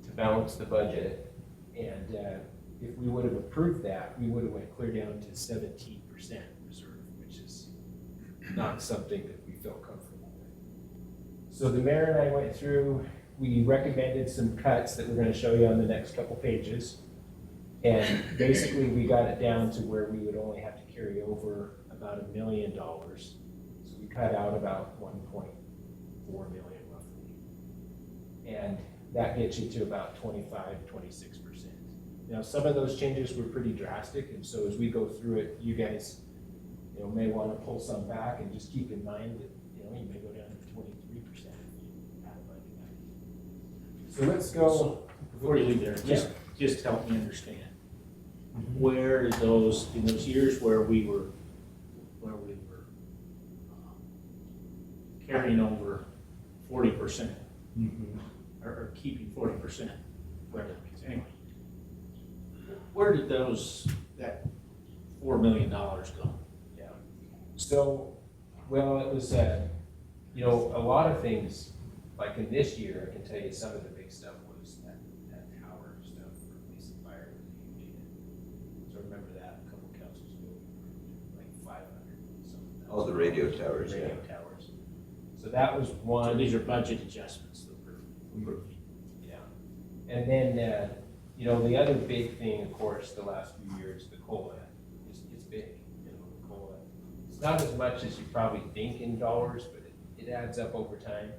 to balance the budget. And if we would have approved that, we would have went clear down to 17% reserve, which is not something that we felt comfortable with. So the mayor and I went through, we recommended some cuts that we're gonna show you on the next couple pages. And basically we got it down to where we would only have to carry over about $1 million. So we cut out about 1.4 million roughly. And that gets you to about 25, 26%. Now, some of those changes were pretty drastic, and so as we go through it, you guys, you know, may want to pull some back and just keep in mind that, you know, you may go down to 23% if you add a bunch back. So let's go. So, before you leave there, just help me understand. Where those, in those years where we were carrying over 40%, or keeping 40%, whatever, anyway. Where did that $4 million go? Yeah. So, well, it was, you know, a lot of things, like in this year, I can tell you some of the big stuff was that tower stuff for police and fire that you did. So remember that, a couple councils ago, like 500 something. Oh, the radio towers, yeah. Radio towers. So that was one. So these are budget adjustments that we're approving. Yeah. And then, you know, the other big thing, of course, the last few years, the COLA, it's big, you know, the COLA. It's not as much as you probably think in dollars, but it adds up over time.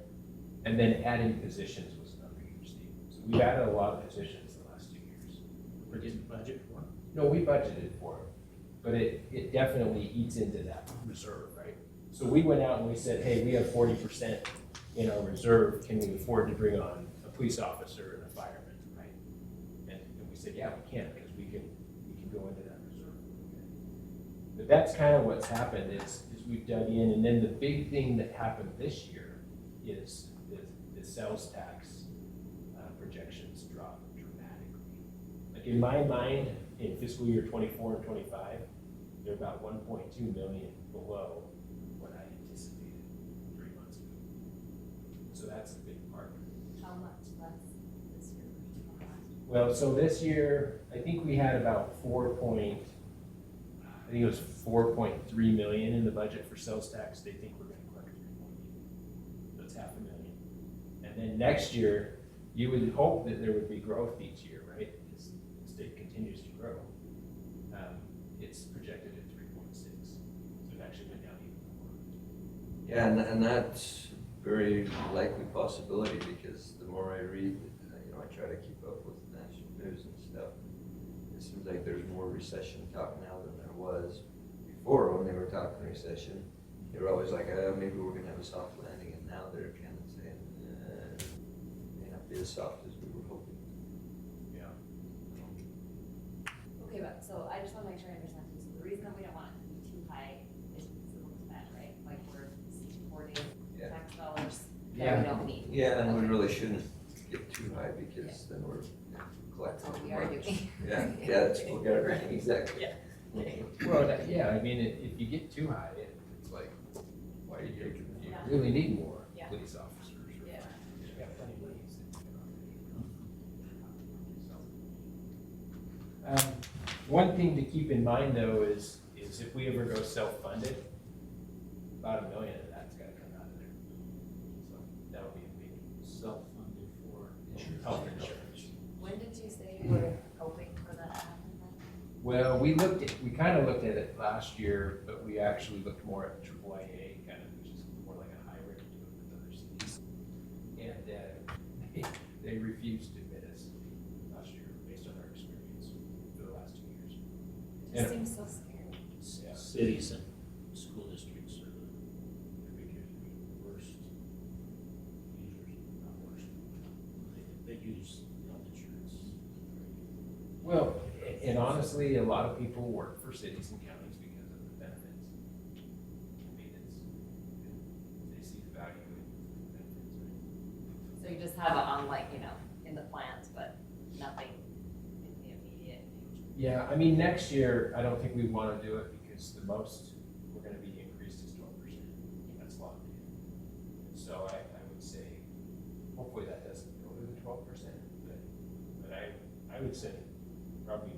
And then adding positions was another huge thing. So we've added a lot of positions the last 2 years. We didn't budget for it. No, we budgeted for it, but it definitely eats into that reserve, right? So we went out and we said, hey, we have 40% in our reserve. Can we afford to bring on a police officer and a fireman, right? And we said, yeah, we can, because we can go into that reserve. But that's kind of what's happened is we've dug in, and then the big thing that happened this year is the sales tax projections dropped dramatically. Like in my mind, in fiscal year 24 and 25, they're about 1.2 million below what I anticipated 3 months ago. So that's the big part. How much less this year versus last year? Well, so this year, I think we had about 4.3 million in the budget for sales tax. They think we're gonna collect 3.8. That's $500,000. And then next year, you would hope that there would be growth each year, right? As the state continues to grow. It's projected at 3.6. So it actually went down even more. Yeah, and that's very likely possibility, because the more I read, you know, I try to keep up with national news and stuff. It seems like there's more recession talk now than there was before. When they were talking recession, they were always like, maybe we're gonna have a soft landing, and now they're kind of saying, it may not be as soft as we were hoping. Yeah. Okay, but, so I just wanna make sure I understand, so the reason that we don't want it to be too high is because it looks bad, right? Like we're supporting Yeah. tax dollars that Yeah. we don't need. Yeah, and we Okay. really shouldn't get too high, because then we're That's collecting what too we are much. doing. Yeah, that's what we are doing, exactly. Yeah. Well, yeah, I mean, if you get too high, it's like, why are you Yeah. really need more Yeah. police officers? Or- Yeah. You got plenty of money. One thing to keep in mind though is if we ever go self-funded, about $1 million of that's gotta come out of there. So that'll be a big Self-funded for health insurance. When did you say you were hoping for that to happen then? Well, we kind of looked at it last year, but we actually looked more at AAA, kind of, which is more like a hybrid with other cities. And they refused to admit us last year based on our experience. It just seems so scary. Yeah. Cities and school districts are the worst users, not worst. They use health insurance. Well, and honestly, a lot of people work for cities and counties because of the benefits. I mean, they see the value in benefits, right? So you just have it on like, in the plans, but nothing in the immediate future. Yeah, I mean, next year, I don't think we want to do it because the most we're going to be increased is 12%. That's locked in. So I would say, hopefully that doesn't go to the 12%, but I would say probably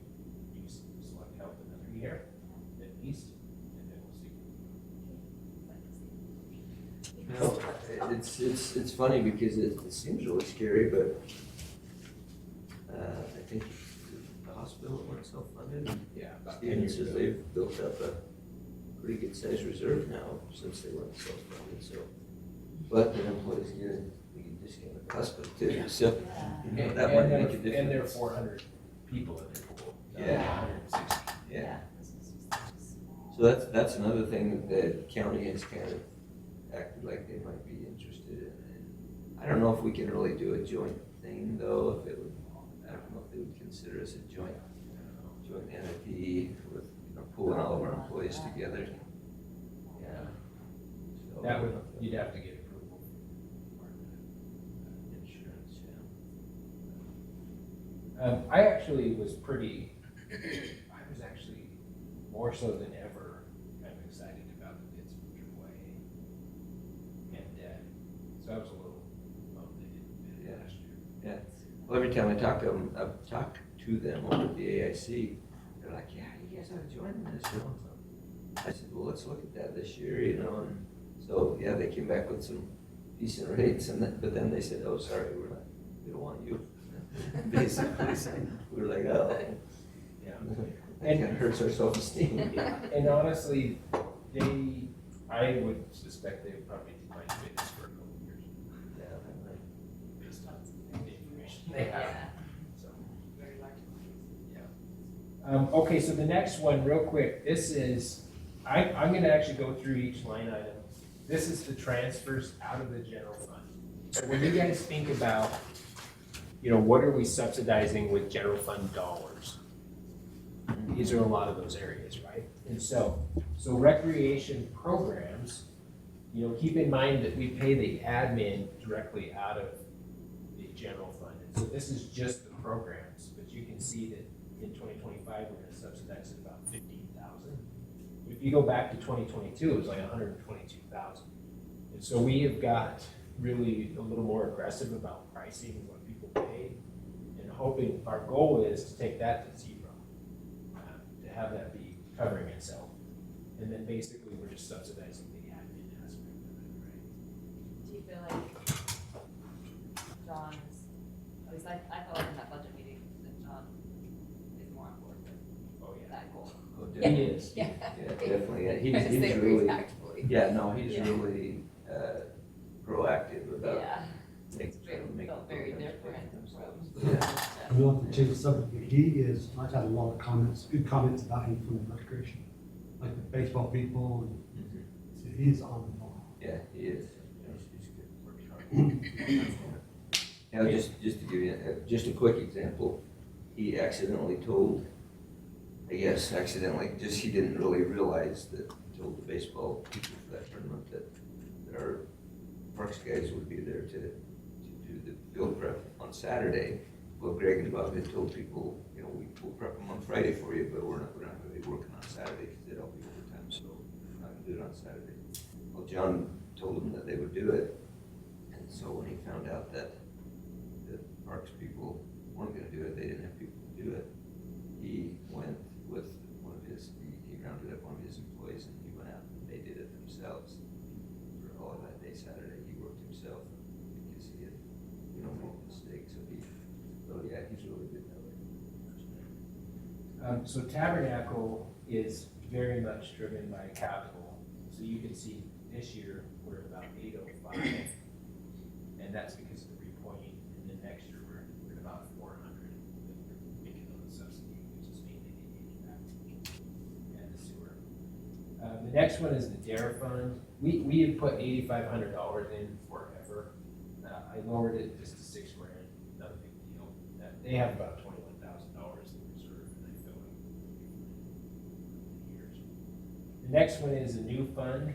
use select health another year at least, and then we'll see. You know, it's funny because it seems really scary, but I think the hospital went self-funded. Yeah, about 10 Steven years says ago. they've built up a pretty good sized reserve now since they went self-funded, so. But the employees get a discount at the hospital too, so, you know, that might make a difference. And there are 400 people in their pool. not Yeah. 160. Yeah, This is just small. so that's another thing that the county has kind of acted like they might be interested in. And I don't know if we can really do a joint thing though, if it would, I don't know if they would consider us a joint entity with, pulling all of our employees together. Yeah. So- That would, you'd have to get approval. Insurance, I actually was pretty, I was actually more so than ever kind of excited about the bids from AAA. And so I was a little bummed they didn't bid it last year. yeah. Well, every time I talk to them, I've talked to them over at the AIC, they're like, yeah, you guys ought to join this, I said, well, let's look at that this year, and so, yeah, they came back with some decent rates, and then, but then they said, oh, sorry, we don't want you. Basically, so we were like, oh, Yeah. that kind of hurts our self-esteem. And honestly, I would suspect they would probably decline to bid this for a couple of years based on the information they have. Yeah. So, yeah. Okay, so the next one, real quick, this is, I'm gonna actually go through each line item. This is the transfers out of the general fund. So when you guys think about, what are we subsidizing with general fund dollars? These are a lot of those areas, right? And so recreation programs, keep in mind that we pay the admin directly out of the general fund. And so this is just the programs, but you can see that in 2025, we're gonna subsidize it about 15,000. If you go back to 2022, it was like 122,000. And so we have got really a little more aggressive about pricing what people pay, and hoping, our goal is to take that to zero, to have that be covering itself. And then basically, we're just subsidizing the admin aspect of it, right? Do you feel like John is, at least I felt like in that budget meeting that John is more on board with Oh, yeah. that goal. Oh, He definitely. is. Yeah. Yeah, definitely, yeah, I just he's say really, respectfully. yeah, no, he's Yeah. really, proactive about. Yeah. make- It felt very different from. Yeah. I'm not to change the subject, but he is, I've had a lot of comments, good comments about him from the recreation, like the baseball people, and Mhm. so he's on the ball. Yeah, he is. He's good, works hard. Now, just to give you, just a quick example, he accidentally told, he didn't really realize that, he told the baseball people for that tournament that our parks guys would be there to do the field prep on Saturday. Well, Greg and Bob had told people, we'll prep them on Friday for you, but we're not gonna be working on Saturday because they'd all be overtime, so we're not gonna do it on Saturday. Well, John told them that they would do it, and so when he found out that the parks people weren't gonna do it, they didn't have people to do it, he went with he rounded up one of his employees and he went out and they did it themselves. For all of that day Saturday, he worked himself because he had, made a mistake, so yeah, he's really good that way. So Tabernacle is very much driven by capital. So you can see this year, we're at about 805, and that's because of the repointing. And then next year, we're at about 400, that we're making on the subsidy, which is mainly the HVAC. The next one is the DARE fund. We had put $8,500 in forever. I lowered it just to $6,000, not a big deal. They have about $21,000 in reserve, and I fill it years. The next one is a new fund.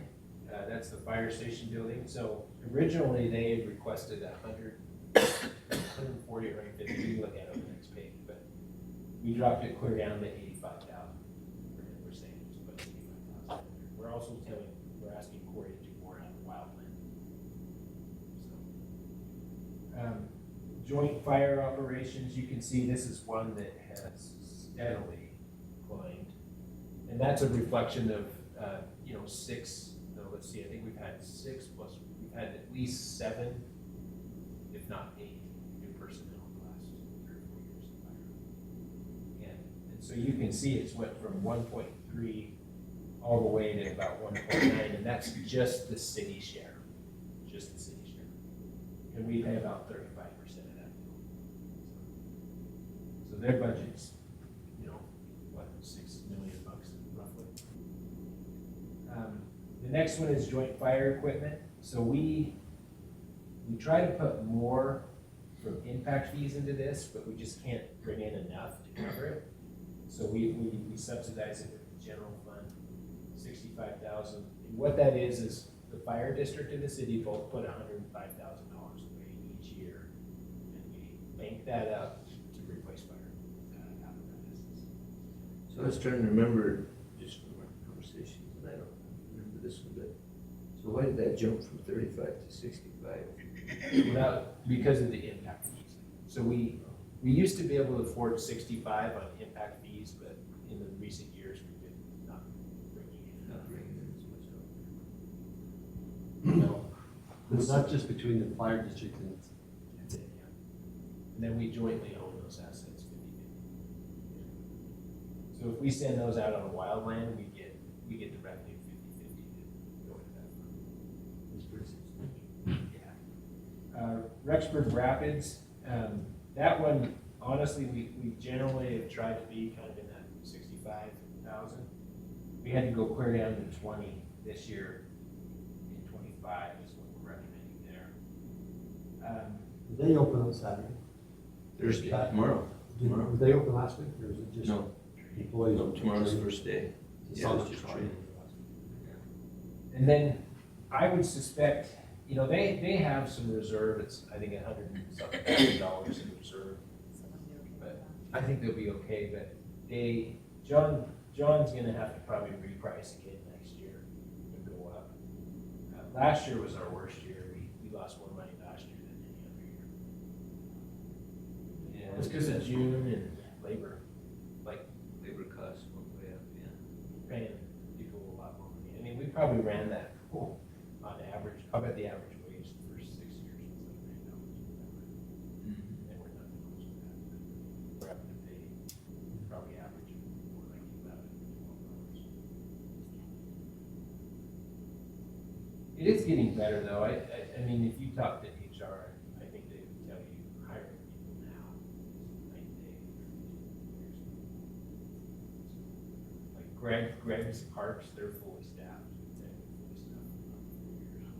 That's the fire station building. So originally they had requested 140 or 150. You can look at it on the next page, but we dropped it clear down to 85,000. We're saying just put 85,000. We're also we're asking Corey to do more out of wildland. So, joint fire operations, you can see this is one that has steadily climbed. And that's a reflection of, let's see, I think we've had 6 plus, we've had at least 7, if not 8, new personnel in the last 3 or 4 years in fire. And so you can see it's went from 1.3 all the way to about 1.9, and that's just the city share, just the city share. And we pay about 35% of that. So their budget's, $6 million roughly. The next one is joint fire equipment. So we try to put more from impact fees into this, but we just can't bring in enough to cover it. So we subsidize it with the general fund, $65,000. And what that is the fire district and the city both put $105,000 away each year, and we bank that up to replace fire apparatus. So I was trying to remember, just from our conversations, and I don't remember this one, but, so why did that jump from 35 to 65? Because of the impact fees. So we used to be able to afford 65 on impact fees, but in the recent years, we've been not bringing in as much. No. It's not just between the fire district and That's it, yeah. And then we jointly own those assets 50/50. So if we send those out on wildland, we get the revenue 50/50 to go into that fund. it's pretty substantial. Yeah. Rexburg Rapids, that one, honestly, we generally have tried to be kind of in that 65,000. We had to go clear down to 20 this year, and 25 is what we're recommending there. Did they open on Saturday? Thursday, tomorrow. Were they open last week, or was it just No, employees? no, tomorrow's the first day. It's Yeah, all it's just just training. And then I would suspect, they have some reserve, it's, I think, $100,000 in reserve. But I think they'll be okay, but John's gonna have to probably reprice again next year and go up. Last year was our worst year, we lost more money last year than any other year. Yeah, it's because of June and labor, like Labor costs went way up, yeah. paying people a lot more money. I mean, we probably ran that on average, I bet the average wage the first 6 years was like $9 an hour. And we're nothing close to that. We're having to pay probably average more like $11, $12. It is getting better though. I mean, if you talk to HR, I think they would tell you hiring people now is night and day. Like Greg's Parks, they're fully staffed. They've been fully staffed for about 4 years.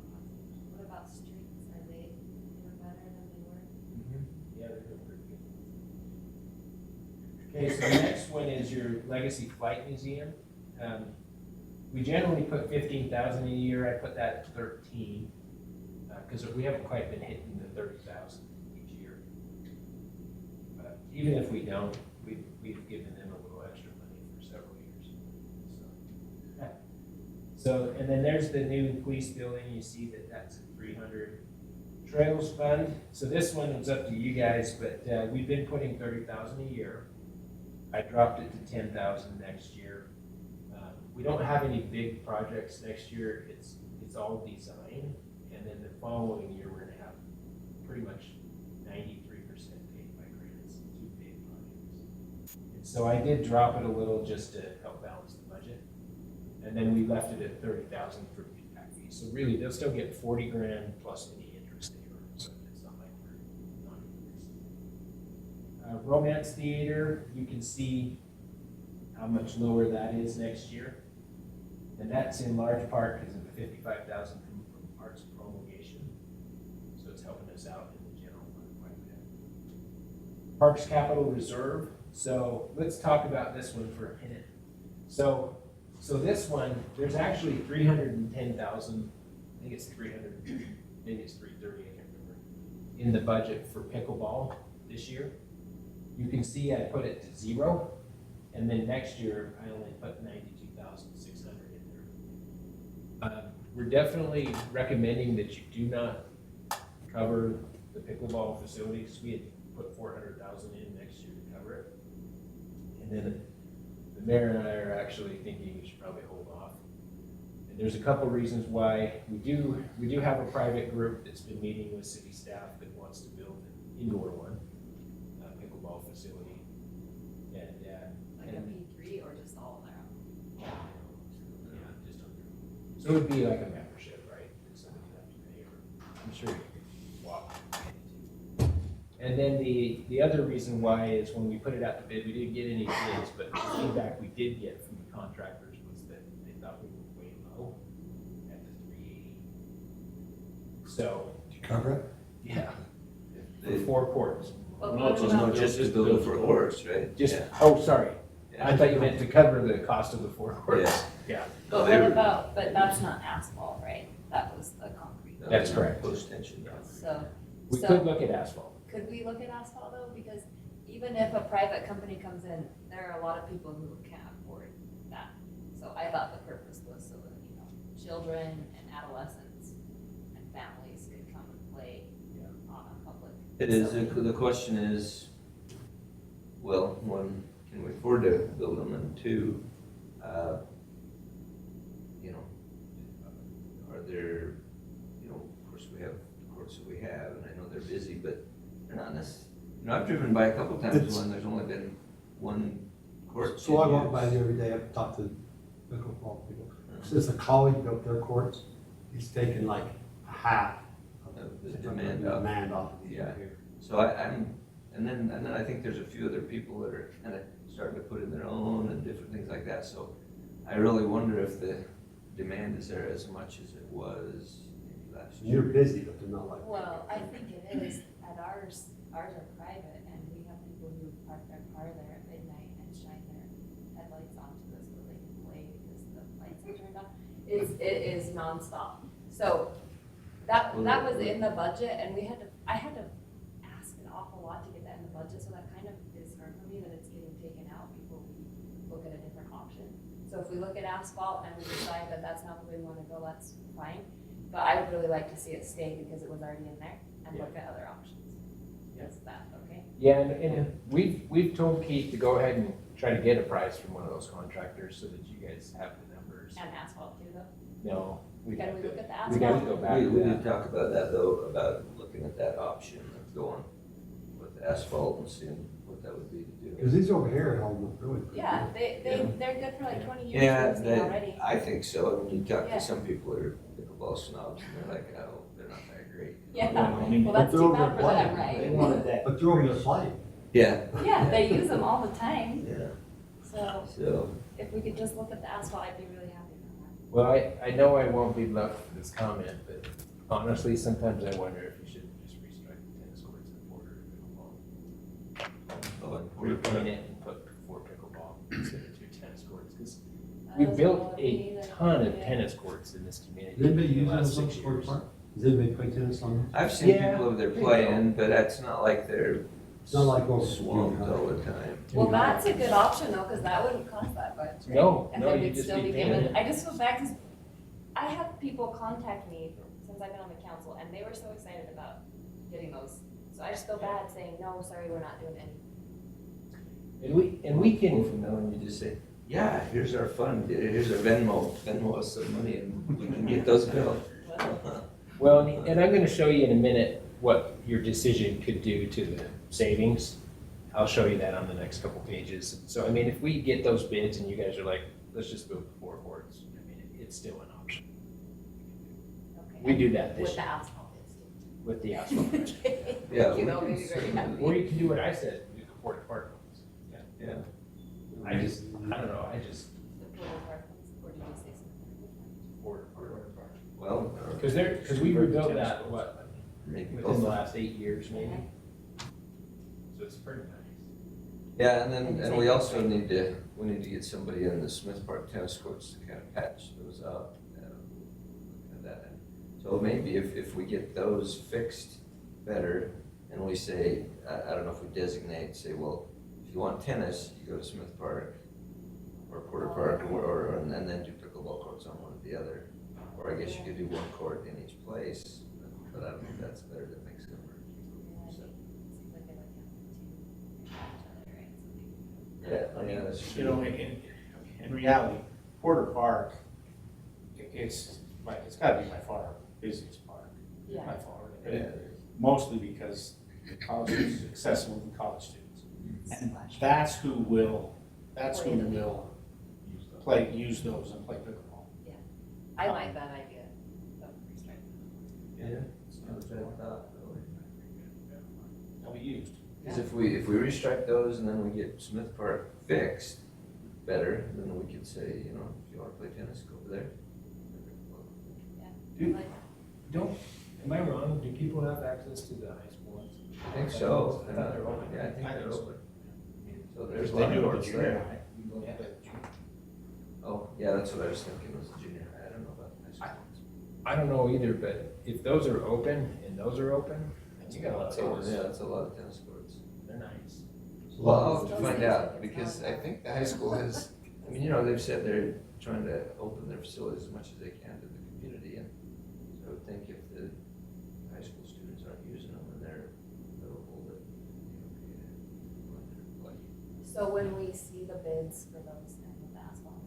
What about streets? Are they doing better than they were? Yeah, they're doing pretty good. Okay, so the next one is your Legacy Flight Museum. We generally put 15,000 a year. I put that at 13, because we haven't quite been hitting the 30,000 each year. But even if we don't, we've given them a little extra money for several years. So, and then there's the new police building. You see that's at 300. Trails fund. So this one is up to you guys, but we've been putting 30,000 a year. I dropped it to 10,000 next year. We don't have any big projects next year. It's all design, and then the following year we're gonna have pretty much 93% paid by grants, 2 big projects. And so I did drop it a little just to help balance the budget, and then we left it at 30,000 for impact fees. So really, they'll still get 40 grand plus any interest they earn. So it's not like we're not increasing. Romance Theater, you can see how much lower that is next year. And that's in large part because of the 55,000 from parks promulgation. So it's helping us out in the general fund quite a bit. Parks Capital Reserve. So let's talk about this one for a minute. So this one, there's actually 310,000, I think it's 300, maybe it's 330, I can't remember, in the budget for pickleball this year. You can see I put it to 0, and then next year I only put 92,600 in there. We're definitely recommending that you do not cover the pickleball facilities. We had put 400,000 in next year to cover it. And then the mayor and I are actually thinking we should probably hold off. And there's a couple reasons why. We do have a private group that's been meeting with city staff that wants to build an indoor one, pickleball facility. And, Like a P3 or just all of their own? yeah, just under. So it would be like a membership, right? That somebody would have to pay, or I'm sure you could walk into. And then the other reason why is when we put it out to bid, we didn't get any bids, but the feedback we did get from the contractors was that they thought we were way low at the 380. So, To cover it? yeah, for 4 courts. But No, what it's about, not just to build it for a horse, right? Just, Yeah. oh, sorry. Yeah. I thought you meant to cover the cost of the 4 courts. Yeah, No, But they what were- about, but that's not asphalt, right? That was the concrete. no, That's they were correct. Post-tension. So, we So- could look at asphalt. could we look at asphalt though? Because even if a private company comes in, there are a lot of people who can't afford that. So I thought the purpose was so that, children and adolescents and families could come and play on a public. It is, facility. the question is, well, one, can we afford to build them, and two, are there, of course, we have the courts that we have, and I know they're busy, but they're not I've driven by a couple times It's- when there's only been one court. So I in walk by use. there every day, I've talked to pickleball people. Since the college built their courts, it's taken like half of Of the the demand up. demand off of the Yeah. here. So and then I think there's a few other people that are kind of starting to put in their own and different things like that, so I really wonder if the demand is there as much as it was maybe last year. You're busy, but they're not like. Well, I think it is. At ours are private and we have people who park their car there at midnight and shine their headlights onto us so they can play because the lights are turned on. It is nonstop. So that was in the budget and I had to ask an awful lot to get that in the budget, so that kind of is hard for me that it's getting taken out before we look at a different option. So if we look at asphalt and we decide that that's not where we want to go, that's fine. But I would really like to see it stay because it was already in there and look at other options. Is that okay? Yeah, and we've told Keith to go ahead and try to get a price from one of those contractors so that you guys have the numbers. And asphalt too, though? No, we'd Can have we to, look at the we'd have to asphalt? go back We to did that. talk about that though, about looking at that option of going with asphalt and seeing what that would be to do. Because these over here are all really pretty. Yeah, Yeah. they're good for like 20 years Yeah, using already. I think so. I mean, you talk Yeah. to some people that are pickleball snobs and they're like, oh, they're not that great. Yeah, I mean, well, that's they're too over bad for them, playing. they right? wanted that. But they're over there playing. Yeah. Yeah, they use them all the time. Yeah, So so, if we could just look at the asphalt, I'd be really happy for that. Well, I know I won't be left for this comment, but honestly, sometimes I wonder if you should just restrike the tennis courts and border pickleball. oh, and Repaint it and put 4 pickleball instead of 2 tennis courts, because That we doesn't built bother a me either. ton of Yeah. tennis courts in this community Does anybody in use the last those 6 for years. park? Does anybody play tennis on them? I've seen Yeah, people over there there you playing, but it's not like they're It's not like going to swamped junior high. all the time. Well, that's a good option though, because that wouldn't cost that much, right? No, And no, then you'd we'd just still be be paying given, it. I just feel bad because I have people contact me since I've been on the council and they were so excited about getting those. So I just feel bad saying, no, sorry, we're not doing any. And we Go can, from now on, you just say, yeah, here's our fund, here's our Venmo us some money and we can get those built. well, and I'm gonna show you in a minute what your decision could do to the savings. I'll show you that on the next couple pages. So, I mean, if we get those bids and you guys are like, let's just build 4 courts, I mean, it's still an option. Okay. We do that With this the year asphalt. with the asphalt. Yeah, You we know, can maybe very see- happy. Or you can do what I said, do the 4 departments. Yeah. I don't know, The total apartments, or did you say something? Because we rebuilt that, what, Maybe within the both. last 8 years maybe? So it's pretty nice. Yeah, and we also need to get somebody in the Smith Park tennis courts to kind of patch those up. And that. So maybe if we get those fixed better, and we say, I don't know if we designate, say, well, if you want tennis, you go to Smith Park or Porter Park, and then do pickleball courts on one or the other. Or I guess you could do one court in each place, but I don't think that's better to mix them. Seems like they like have two each other, right? So they Yeah, I mean, that's you know, in reality, Porter Park, it's gotta be by far our busiest park, by Yeah. far. Yeah. Mostly because the college is accessible to college students. And Splash. that's who will Play the pickleball. use those and play pickleball. I like that idea of restricting. Yeah, it's not a bad thought, really. They'll be used. Because if we restrike those and then we get Smith Park fixed better, then we could say, you know, if you wanna play tennis, go over there. Dude, am I wrong? Do people have access to the high school ones? I think so. I thought they're open. Yeah, I think they're open. So there's a They lot of do it courts at junior there. high. You can go to the junior. Oh, yeah, that's what I was thinking, was the junior high, I don't know about the high school. I don't know either, but if those are open and those are open, you got a lot of So, tennis. yeah, that's a lot of tennis courts. They're nice. Well, I'll have to find out, because I think the high school has, I mean, you know, they've said they're trying to open their facilities as much as they can to the community, and so I would think if the high school students aren't using them, and they're available, that, you know, go in there and play. So when we see the bids for those and the asphalt,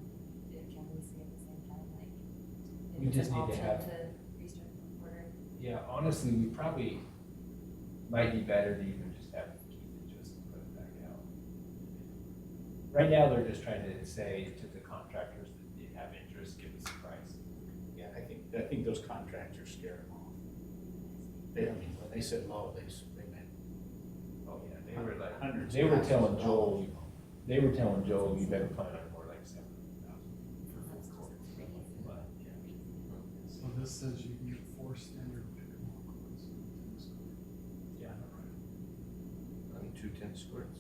can we see at the same time, like, We if it's just an need to option have- to restrict the order? Yeah, honestly, we probably might be better to even just have Keith and just put it back out. Right now, they're just trying to say to the contractors that they have interest, give us a price. Yeah, I think those contractors scare them off. They, I mean, when they said low, they meant Oh, yeah, they were like, hundreds. they of were thousands telling of Joel, dollars. you better plan on more like 7,000 for full court. But, yeah. So this says you can get 4 standard pickleball courts and a tennis court. Yeah. On 2 tennis courts.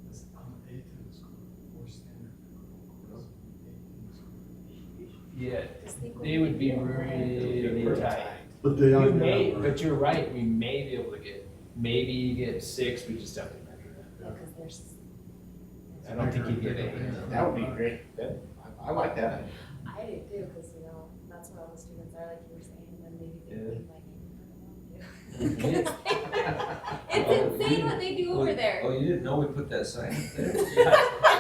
This on a tennis court, 4 standard pickleball courts, 8 tennis courts. Yeah, Just think they would be They're really pretty tight. But they are. You may, but you're right, we may be able to get, maybe you get 6, we just have to measure that. Because there's. I don't think you get 8. That would be great. That, I like that. I do too, because, you know, that's where all the students are, like you were saying, and then maybe they Yeah. leave my neighborhood alone too. It's insane what they do over there. Oh, you didn't know we put that sign up there?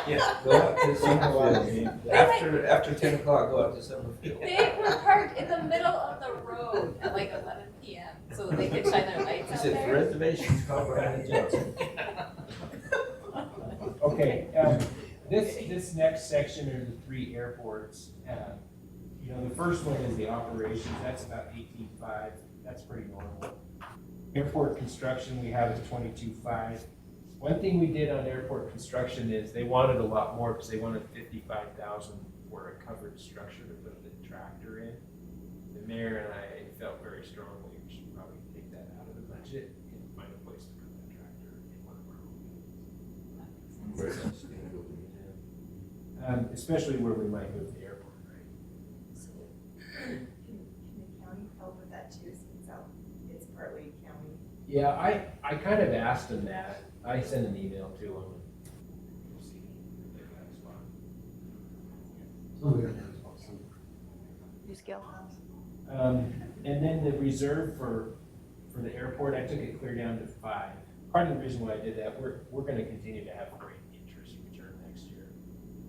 Yeah. Go out to Summerfield. After 10 o'clock, go out to Summerfield. They were parked in the middle of the road at like 11 p.m. so they could shine their lights He out said, for there. reservations, call Brian Johnson. Okay, this next section are the 3 airports. You know, the first one is the operations, that's about 18.5, that's pretty normal. Airport construction, we have is 22.5. One thing we did on airport construction is they wanted a lot more, because they wanted 55,000 for a covered structure to put the tractor in. The mayor and I felt very strongly we should probably take that out of the budget and find a place to put that tractor in one of our buildings. Where's that stand building? Especially where we might move the airport, right? Can the county help with that too, since it's partly county? Yeah, I kind of asked them that. I sent an email to them. We'll see if they've got a spot. Somebody got tennis balls somewhere. New scale? And then the reserve for the airport, I took it clear down to 5. Part of the reason why I did that, we're gonna continue to have great interest return next year.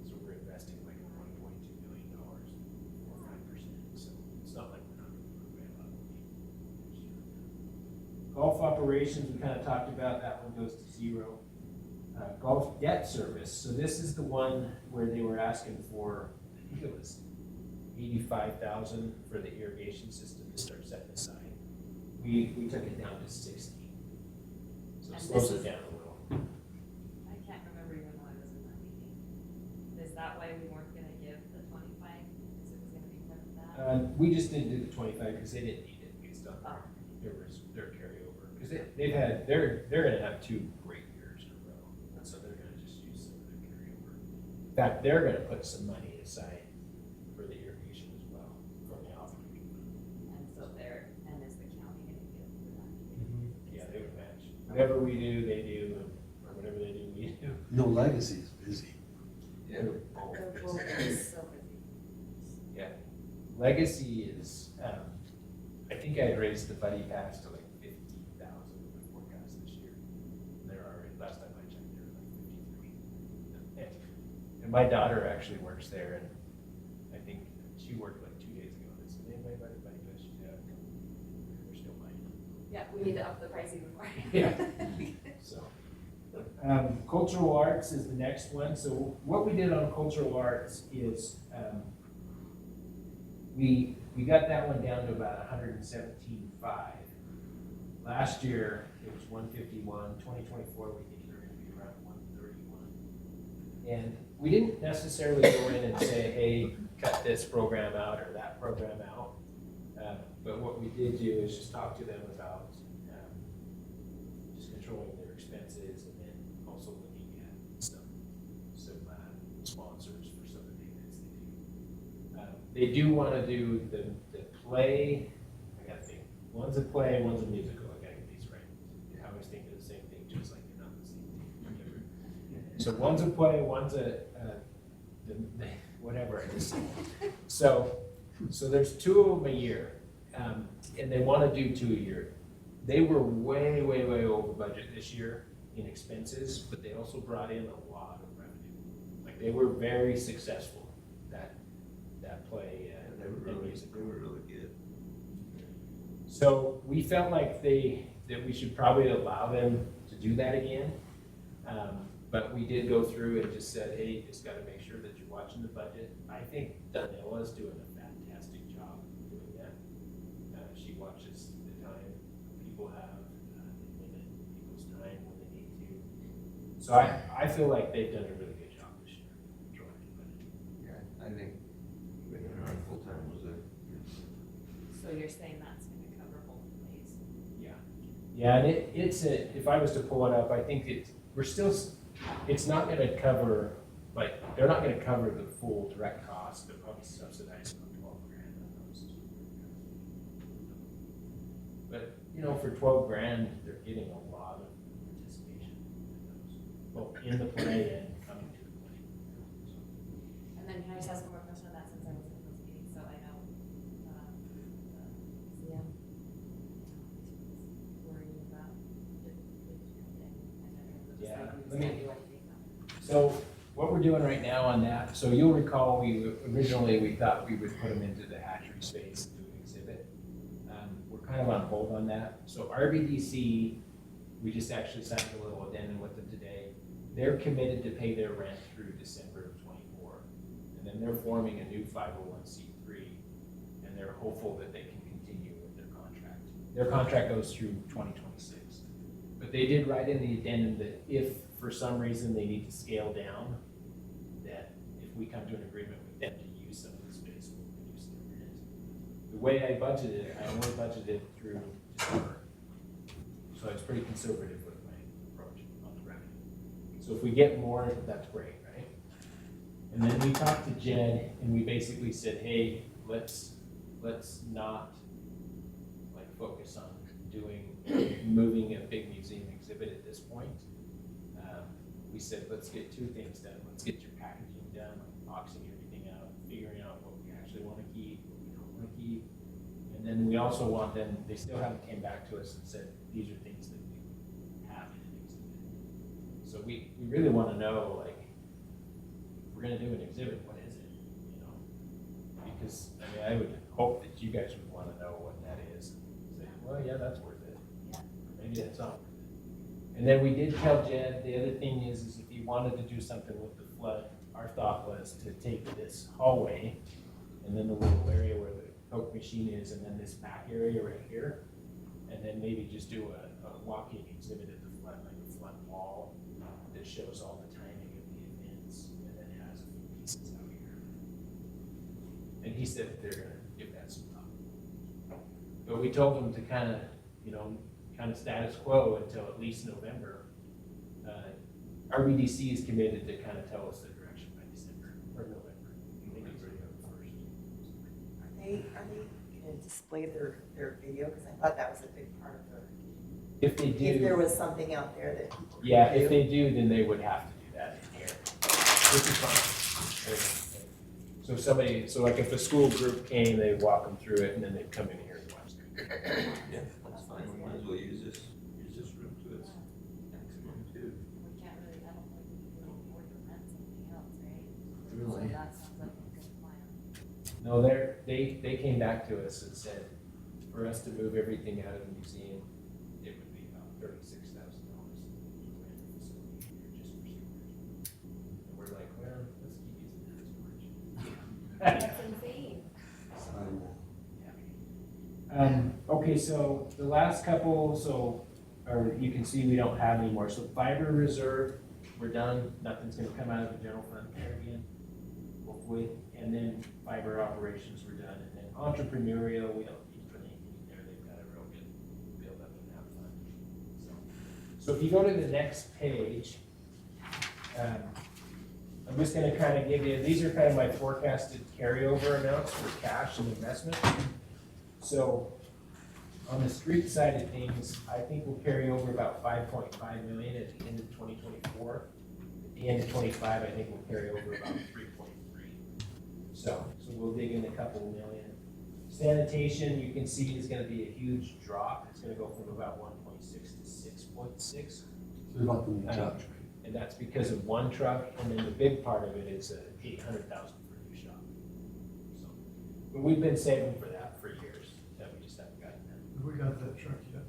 So we're investing like $1.2 million, or 5%, so it's not like we're not gonna move it up next year. Golf operations, we kind of talked about, that one goes to 0. Golf debt service, so this is the one where they were asking for, I think it was 85,000 for the irrigation system to start setting aside. We took it down to 60. So it And slows this it is- down a little. I can't remember even when I was in that meeting. Is that why we weren't gonna give the 25, because it was gonna be part of that? We just didn't do the 25 because they didn't need it based on their carryover. Because they're gonna have 2 great years in a row, and so they're gonna just use some of their carryover. In fact, they're gonna put some money aside for the irrigation as well from the operating fund. And so and is the county gonna get for that? Yeah, they would match. Whatever we do, they do, or whatever they do, we do. No, Legacy is busy. Yeah. The vote is so busy. Legacy is, I think I raised the buddy pass to like 50,000 with the forecast this year. They're already, last time I checked, they were like 53. And my daughter actually works there, and I think she worked like 2 days ago, and said, anybody buy the buddy pass? She said, we're still buying it. Yeah, we need to up the price even more. Yeah. So, cultural arts is the next one. So what we did on cultural arts is, we got that one down to about 117.5. Last year, it was 151. 2024, we think they're gonna be around 131. And we didn't necessarily go in and say, hey, cut this program out or that program out. But what we did do is just talk to them about just controlling their expenses, and then also looking at some sponsors for some of the events they do. They do want to do the play. I gotta think. One's a play, one's a musical. I gotta get these right. I always think of the same thing, just like they're not the same thing. So one's a play, one's whatever it is. So there's 2 of them a year, and they want to do 2 a year. They were way over budget this year in expenses, but they also brought in a lot of revenue. Like, they were very successful, that play. They were really good. So we felt like that we should probably allow them to do that again. But we did go through and just said, hey, you just gotta make sure that you're watching the budget. I think Daniela's doing a fantastic job doing that. She watches the time people have, they limit people's time when they need to. So I feel like they've done a really good job this year controlling the budget. Yeah, I think bringing her on full-time was a, So you're saying that's gonna cover both plays? Yeah, and if I was to pull it up, I think it's not gonna cover, like, they're not gonna cover the full direct cost. They'll probably subsidize about $12,000 on those. But, for $12,000, they're getting a lot of participation in those, both in the play and coming to the play. And then can I just ask one more question on that, since I was in those meetings, so I know, the museum was worrying about it coming in, and then it was Yeah, like, we let me- just do anything. So what we're doing right now on that, so you'll recall, originally we thought we would put them into the hatchery space and do an exhibit. We're kind of on hold on that. So RBDC, we just actually signed a little addendum with them today. They're committed to pay their rent through December of '24. And then they're forming a new 501c3, and they're hopeful that they can continue with their contract. Their contract goes through 2026. But they did write in the addendum that if for some reason they need to scale down, that if we come to an agreement with them to use some of the space, we'll reduce their rent. The way I budgeted, I only budgeted through December. So I was pretty conservative with my approach on the revenue. So if we get more, that's great, right? And then we talked to Jed, and we basically said, hey, let's not focus on moving a big museum exhibit at this point. We said, let's get 2 things done. Let's get your packaging done, boxing everything out, figuring out what we actually want to keep, what we don't want to keep. And then we also want them, they still haven't came back to us and said, these are things that we have in an exhibit. So we really want to know, if we're going to do an exhibit, what is it? Because, I would hope that you guys would want to know what that is. And say, well, yeah, that's worth it. Yeah. Or maybe that's not worth it. And then we did tell Jed, the other thing is if he wanted to do something with the flood, our thought was to take this hallway and then the little area where the Coke machine is, and then this back area right here, and then maybe just do a walking exhibit at the flood, like a flood wall that shows all the timing of the events, and then has a few pieces out here. And he said they're gonna if that's a problem. But we told them to kind of, kind of status quo until at least November. RBDC is committed to kind of tell us the direction by December or November. I think it's ready on the first. Are they gonna display their video? Because I thought that was a big part of the, If they if there do, was something out there that people could yeah, if do. they do, then they would have to do that in here, which is fine. So like if a school group came, they'd walk them through it and then they'd come in here and watch it. Yeah, that's fine, we might as well use this room to its maximum too. We can't really, I don't think we can really afford to rent something else, right? Really? So that sounds like a good plan. No, they came back to us and said, for us to move everything out of the museum, it would be about $36,000 to rent a facility here just for storage. And we're like, well, let's keep using that storage. That's insane. Okay, so the last couple, or you can see we don't have any more. So fiber reserve, we're done. Nothing's gonna come out of the general fund there again, hopefully. And then fiber operations, we're done. And then entrepreneurial, we don't need to put anything in there. They've got a real good build up in that fund. So if you go to the next page, I'm just gonna kind of give you, these are kind of my forecasted carryover amounts for cash and investment. So on the street side of things, I think we'll carry over about 5.5 million at the end of 2024. At the end of 25, I think we'll carry over about 3.3. So we'll dig in a couple million. Sanitation, you can see is gonna be a huge drop. It's gonna go from about 1.6 to 6.6. So about the truck. And that's because of one truck, and then the big part of it is $800,000 for a new shop. So, but we've been saving for that for years, that we just haven't gotten there. Have we got that truck yet?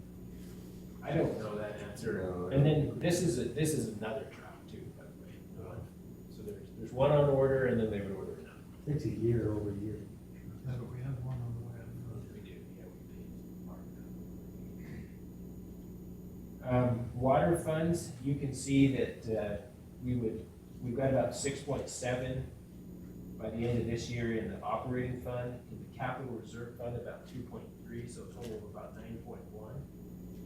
I don't know that answer. No. And then this is another truck too, by the way. So there's one on order, and then they would order another. Takes a year, over a year. Yeah, but we had one on the way. I thought. We do, yeah, we paid part of that. Water funds, you can see that we've got about 6.7 by the end of this year in the operating fund, in the capital reserve fund about 2.3, so a total of about 9.1.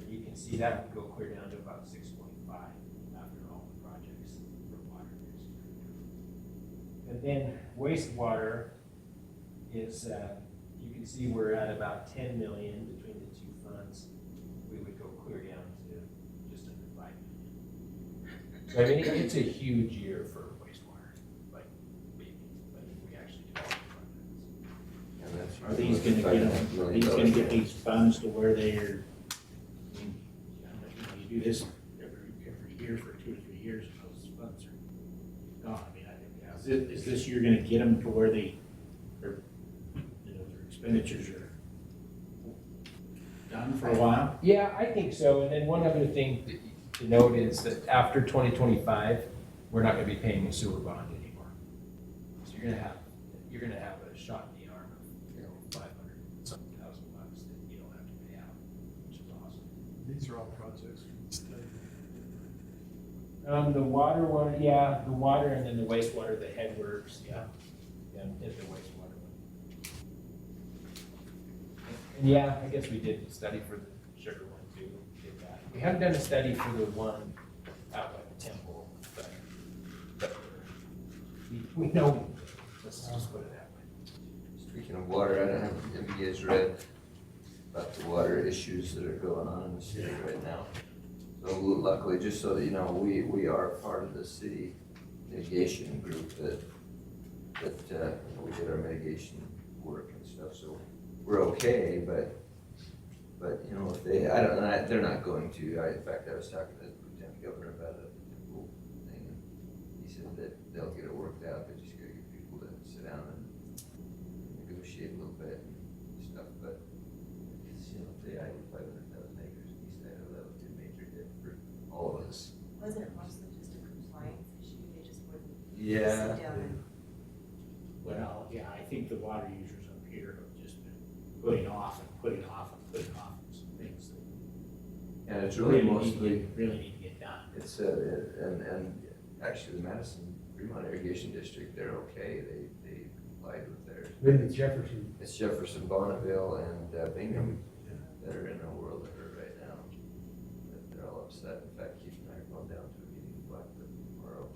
And you can see that would go clear down to about 6.5 after all the projects for water next year. And then wastewater is, you can see we're at about 10 million between the two funds. We would go clear down to just under 5 million. So I mean, it's a huge year for wastewater, like if we actually do all the projects. And that's Are these gonna get these funds to where they're, I mean, you do this every year for 2 or 3 years, and those funds are gone. I mean, is this year gonna get them to where they, their expenditures are done for a while? Yeah, I think so. And then one other thing to note is that after 2025, we're not gonna be paying a sewer bond anymore. So you're gonna have a shot in the arm of, $500-something thousand that you don't have to pay out, which is awesome. These are all projects from the state. The water one, yeah, the water and then the wastewater, the headworks, yeah, and the wastewater one. And yeah, I guess we did a study for the sugar one too, did that. We haven't done a study for the one out at the temple, but we know, we did. Let's just put it that way. Speaking of water, I don't know if you guys read about the water issues that are going on in the city right now. So luckily, just so that you know, we are part of the city mitigation group that we did our mitigation work and stuff, so we're okay, but you know, if they, they're not going to. In fact, I was talking to the lieutenant governor about a temple thing, and he said that they'll get it worked out, they just gotta get people to sit down and negotiate a little bit and stuff, but it's, you know, if they added 500,000 acres east side of that would be a major hit for all of us. Wasn't it mostly just a compliance issue? They just wouldn't Yeah. sit down and. Well, yeah, I think the water users up here have just been putting off and putting off and putting off some things that And it's really really mostly, need to get done. it's, and actually the Madison Fremont Irrigation District, they're okay, they complied with theirs. Maybe Jefferson. It's Jefferson, Bonneville, and Bingham that are in a world of hurt right now. They're all upset. In fact, Keith and I are going down to a meeting in Blackbird tomorrow.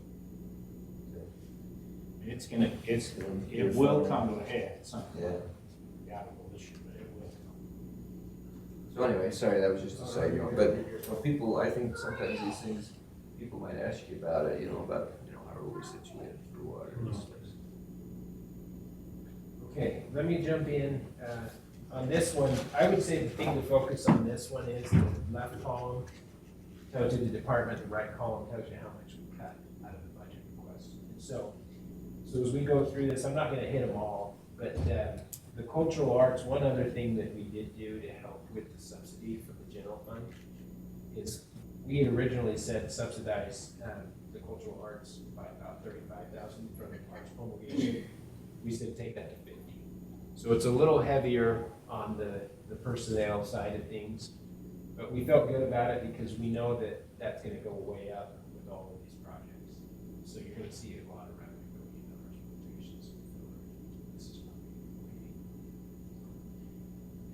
It will come to a head, something Yeah. forgettable issue, but it will come. So anyway, sorry, that was just a side note, but people, I think sometimes these things, people might ask you about it, about, how are we situated for water and stuff. Okay, let me jump in. On this one, I would say the thing to focus on this one is the left column tells you the department, the right column tells you how much we cut out of the budget request. And so as we go through this, I'm not gonna hit them all, but the cultural arts, one other thing that we did do to help with the subsidy from the general fund is we had originally said subsidize the cultural arts by about $35,000 from arts promulgation. We said take that to 50. So it's a little heavier on the personnel side of things, but we felt good about it because we know that that's gonna go way up with all of these projects. So you're gonna see a lot of revenue going into arts presentations. This is what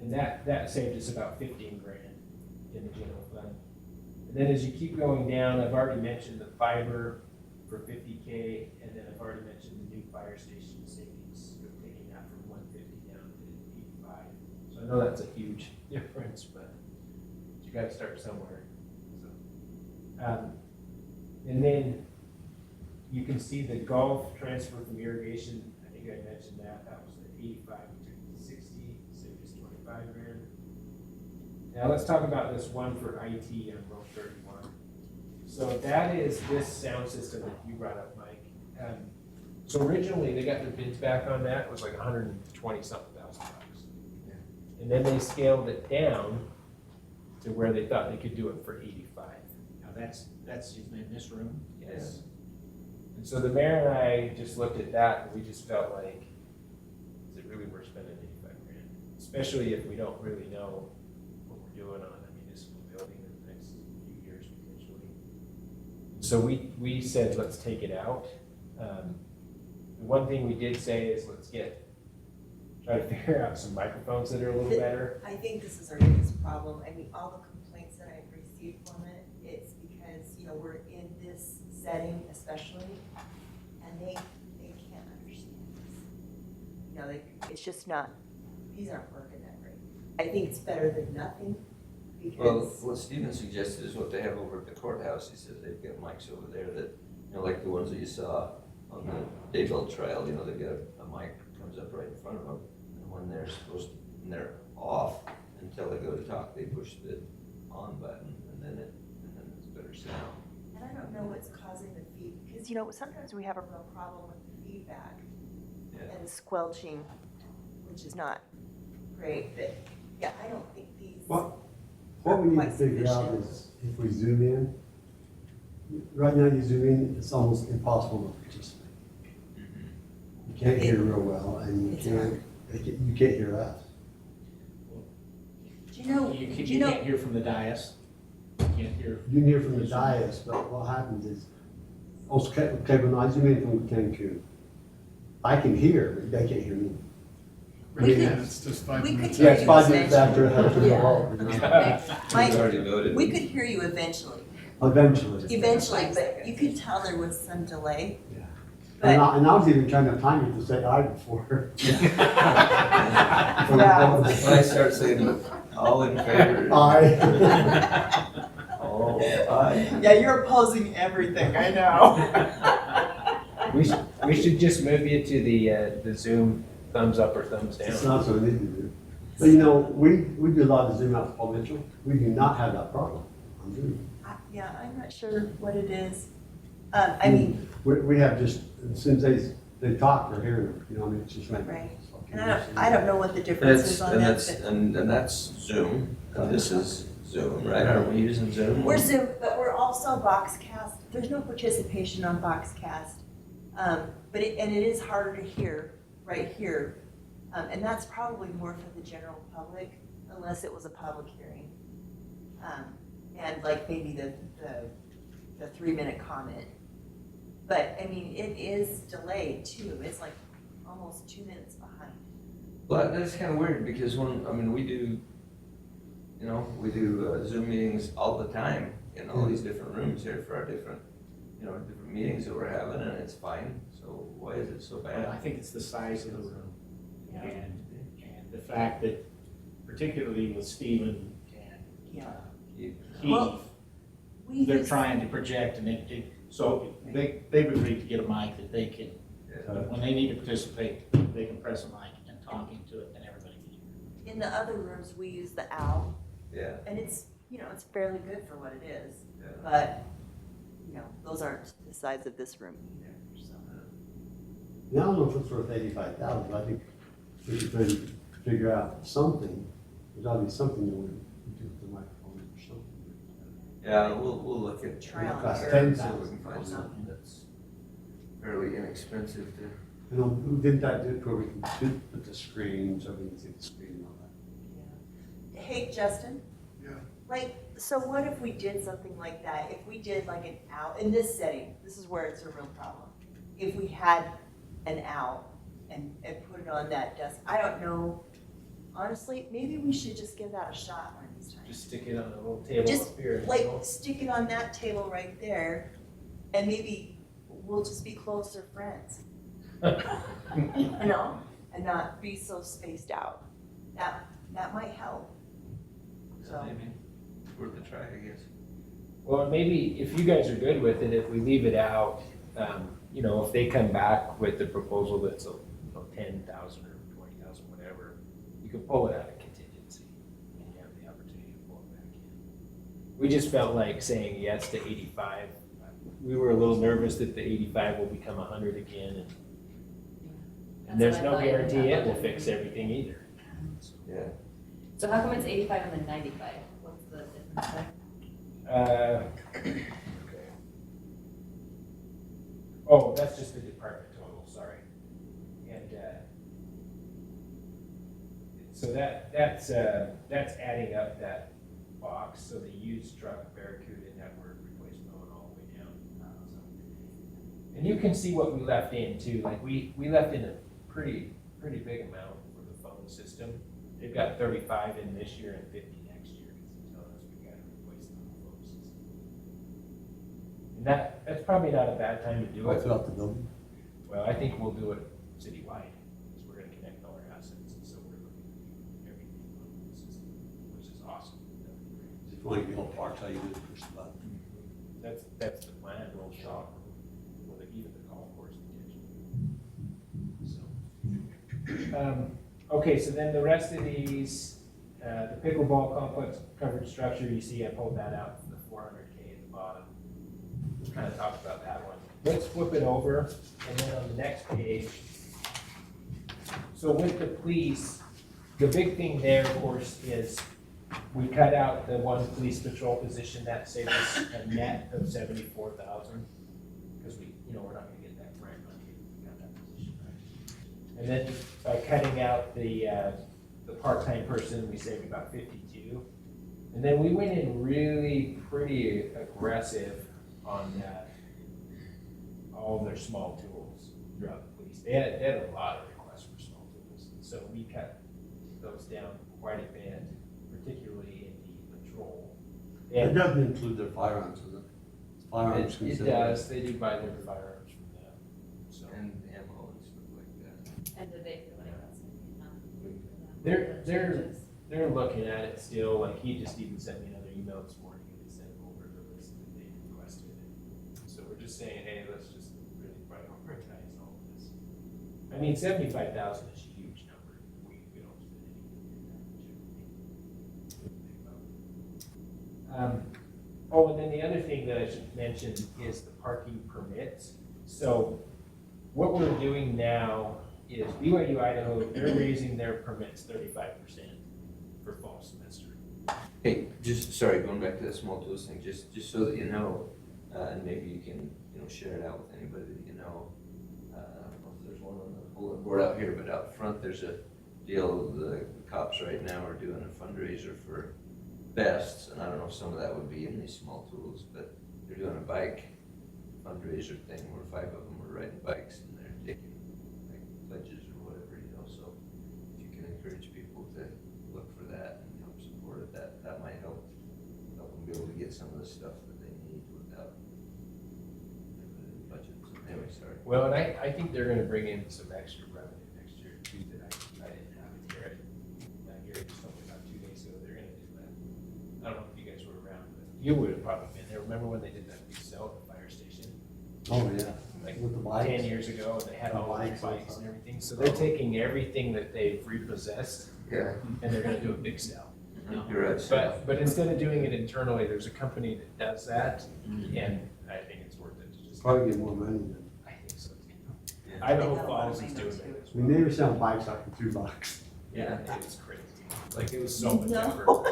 we. And that saved us about 15 grand in the general fund. And then as you keep going down, I've already mentioned the fiber for 50K, and then I've already mentioned the new fire station savings, we're taking that from 150 down to 85. So I know that's a huge difference, but you gotta start somewhere. So, and then you can see the golf transfer from irrigation, I think I mentioned that was at 85, we took it to 60, saved us 25 grand. Now let's talk about this one for IT on row 31. So that is this sound system that you brought up, Mike. So originally they got their bids back on that, it was like 120-something thousand bucks. And then they scaled it down to where they thought they could do it for 85. Now, that's in this room? Yes. And so the mayor and I just looked at that and we just felt like, is it really worth spending 85 grand? Especially if we don't really know what we're doing on a municipal building in the next few years potentially. So we said, let's take it out. The one thing we did say is let's try to figure out some microphones that are a little better. I think this is our biggest problem. I mean, all the complaints that I've received from it, it's because, we're in this setting especially, and they can't understand this. It's just not, these aren't working that great. I think it's better than nothing, Well, because, what Steven suggested is what they have over at the courthouse. He says they've got mics over there that, like the ones that you saw on the Daybell trial, they've got a mic that comes up right in front of them. And when they're they're off until they go to talk, they push the on button and then it's better sound. and I don't know what's causing the feed, because, sometimes we have a real problem with the feedback Yeah. and squelching, which is not great, but, yeah, I don't think these. What we need to figure out is if we zoom in, right now you zoom in, it's almost impossible to participate. You can't hear real well, and It's you can't hear us. Do you know, You do you know, can't hear from the dais. You can't hear. You can hear from the dais, but what happens is, okay, when I zoom in from Cancun, I can hear, but they can't hear me. We Yeah, could- it's just 5 we could minutes. hear Yeah, it's 5 minutes after it has to Yeah. go over. Mike, He's already voted. we could hear you eventually, Eventually. but you could tell there was some delay. Yeah. But, And I was even trying to time it to say aye before. When I start saying all in favor. Aye. All aye. yeah, you're opposing everything, I know. We should just move you to the Zoom thumbs up or thumbs down. It's not so easy to do. But we do a lot of Zoom out to Paul Mitchell. We do not have that problem on Zoom. Yeah, I'm not sure what it is. I mean, We have just, as soon as they talk, we're hearing them, it's just like. Right. and I don't know what the difference is on that, but And that's Zoom, and this is Zoom, right? Aren't we using Zoom? we're Zoom, but we're also Boxcast. There's no participation on Boxcast. But it is harder to hear right here. And that's probably more for the general public, unless it was a public hearing. And like maybe the 3-minute comment. But I mean, it is delayed too. It's like almost almost 2 minutes behind. Well, that's kind of weird because we do, Zoom meetings all the time in all these different rooms here for our different meetings that we're having, and it's fine. So why is it so But I bad? think it's the size of the room and the fact that particularly with Stephen and Yeah. Keith, Well, We they're use- trying to project and so they've agreed to get a mic that they can, when they need to participate, they can press a mic and talk into it and everybody can hear. In the other rooms, we use the owl, Yeah, and it's fairly good for what it is. yeah. But, those aren't the size of this room either, so. Now, I don't know if it's worth 85,000, but I think we should try to figure out something. There's obviously something that we do with the microphone or something. Yeah, we'll look at. Trial and Cost error. 10,000. We can find something that's fairly inexpensive to. You know, who did that do it where we can put the screen, so we can see the screen and all that? Hey, Justin? Yeah. So what if we did something like that? If we did like an owl, in this setting, this is where it's a real problem. If we had an owl and put it on that desk, I don't know, honestly, maybe we should just give that a shot one of these times. Just stick it on a little table Just, up here. Like, stick it on that table right there, and maybe we'll just be closer friends, and not be so spaced out. That might help. So, Maybe worth a try, I guess. Well, maybe if you guys are good with it, if we leave it out, if they come back with the proposal that's 10,000 or 20,000, whatever, you can pull it out of contingency and you have the opportunity to pull it back in. We just felt like saying yes to 85. We were a little nervous that the 85 will become 100 again, and there's That's what no I thought. guarantee it will fix everything either. Yeah. So how come it's 85 and then 95? What's the difference there? Okay. Oh, that's just the department total, sorry. And, so that's adding up that box, so the used truck, Barracuda network replacement going all the way down. And you can see what we left in too, like we left in a pretty big amount for the phone system. They've got 35 in this year and 50 next year, because they're telling us we gotta replace the whole phone system. And that's probably not a bad time to do Right it. throughout the building. Well, I think we'll do it citywide, because we're gonna connect all our assets, and so we're looking at everything on the system, which is awesome. That'd be great. If you want to get all parks, how you do it, push the button. That's the plan, we'll shop, with even the golf course potentially. So. Okay, so then the rest of these, the pickleball complex covered structure, you see I pulled that out from the 400K at the bottom. We kind of talked about that one. Let's flip it over, and then on the next page. So with the police, the big thing there, of course, is we cut out the one police patrol position. That saved us a net of 74,000, because we're not gonna get that grant money if we got that position, right? And then by cutting out the part-time person, we saved about 52. And then we went in really pretty aggressive on all their small tools throughout the police. They had a lot of requests for small tools, so we cut those down quite a bit, particularly in the patrol. It And doesn't include their firearms, does it? Firearms it considered. does, they do buy their firearms from them, so. And ammo and stuff like that. And do they feel like that's gonna be enough for them? They're- Changes? They're looking at it still, like he just even sent me another email this morning and he sent over the list that they requested. So we're just saying, hey, let's just really prioritize all of this. I mean, 75,000 is a huge number. We don't spend anything near that. Oh, and then the other thing that I should mention is the parking permits. So what we're doing now is BYU Idaho, they're raising their permits 35% for fall semester. Hey, going back to that small tools thing, just so that you know, and maybe you can, share it out with anybody that you know. I don't know if there's one on the bulletin board out here, but out front, there's a deal, the cops right now are doing a fundraiser for vests, and I don't know if some of that would be in these small tools, but they're doing a bike fundraiser thing where 5 of them are riding bikes and they're taking like pledges or get some of the stuff that they need without the budget. So anyway, sorry. Well, and I think they're gonna bring in some extra revenue next year too that I didn't have it here. Gary just told me about 2 days ago, they're gonna do that. I don't know if you guys were around, but you would have probably been there. Remember when they did that big sale at the fire station? Oh, yeah. Like With the bikes. 10 years ago, and they had all those Bikes and bikes and stuff. everything. So they're taking everything that they've repossessed Yeah, and they're gonna do a big sale. you're right. So, But instead of doing it internally, there's a company that does that, and I think it's worth it to just, Probably get more money than. I think so. Yeah. Idaho They got a lot of Falls is doing money, it as I mean, well. they were selling bikes like for $2. Yeah, it was crazy. Like, it was so much effort. No.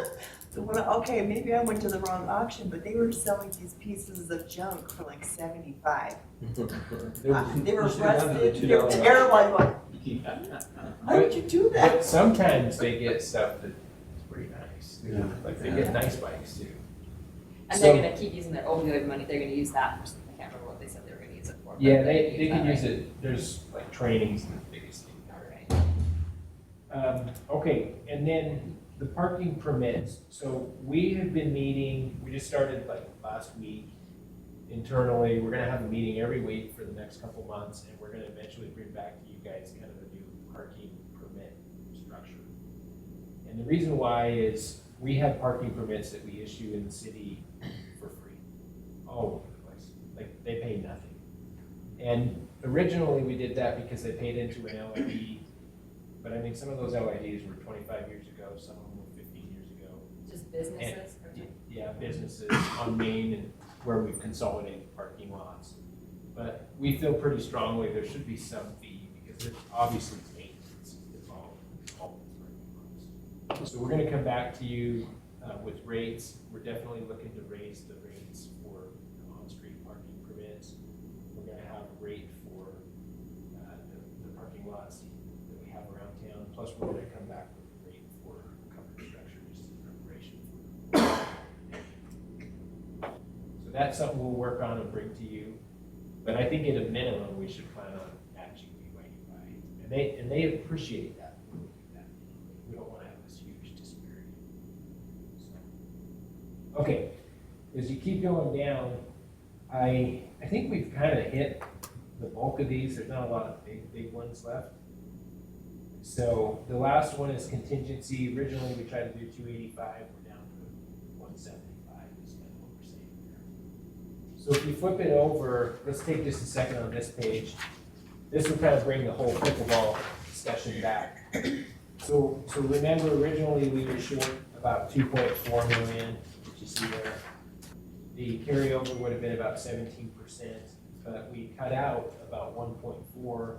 So when, okay, maybe I went to the wrong auction, but they were selling these pieces of junk for like 75. They were You should have done rusted, the they were $2 terrible, I'm like, how did you do that? But sometimes they get stuff that's pretty nice. Yeah. Like, they get nice bikes too. And So- they're gonna keep using their opioid money, they're gonna use that for something, I can't remember what they said they were gonna use it for. but Yeah, they're they gonna can that, use right? it, there's like trainings and the biggest thing. Alright. Okay, and then the parking permits. So we have been meeting, we just started like last week internally. We're gonna have a meeting every week for the next couple months, and we're gonna eventually bring back to you guys kind of a new parking permit structure. And the reason why is we have parking permits that we issue in the city for free, all over the place. Like, they pay nothing. And originally, we did that because they paid into an LID, but I mean, some of those LIDs were 25 years ago, some of them were 15 years ago. Just businesses or just? Yeah, businesses on Main and where we've consolidated parking lots. But we feel pretty strongly there should be some fee, because it's obviously maintenance involved in all these parking lots. So we're gonna come back to you with rates. We're definitely looking to raise the rates for on-street parking permits. We're gonna have a rate for the parking lots that we have around town. Plus, we're gonna come back with a rate for covered structure, just in preparation for. So that's something we'll work on and bring to you. But I think at a minimum, we should plan on matching BYU. And they appreciate that when we do that. We don't wanna have this huge disparity. So, okay, as you keep going down, I think we've kind of hit the bulk of these. There's not a lot of big ones left. So the last one is contingency. Originally, we tried to do 285, we're down to 175, is kind of what we're saying there. So if you flip it over, let's take just a second on this page. This will kind of bring the whole pickleball discussion back. So remember, originally, we were short about 2.4 million, which you see there. The carryover would have been about 17%, but we cut out about 1.4.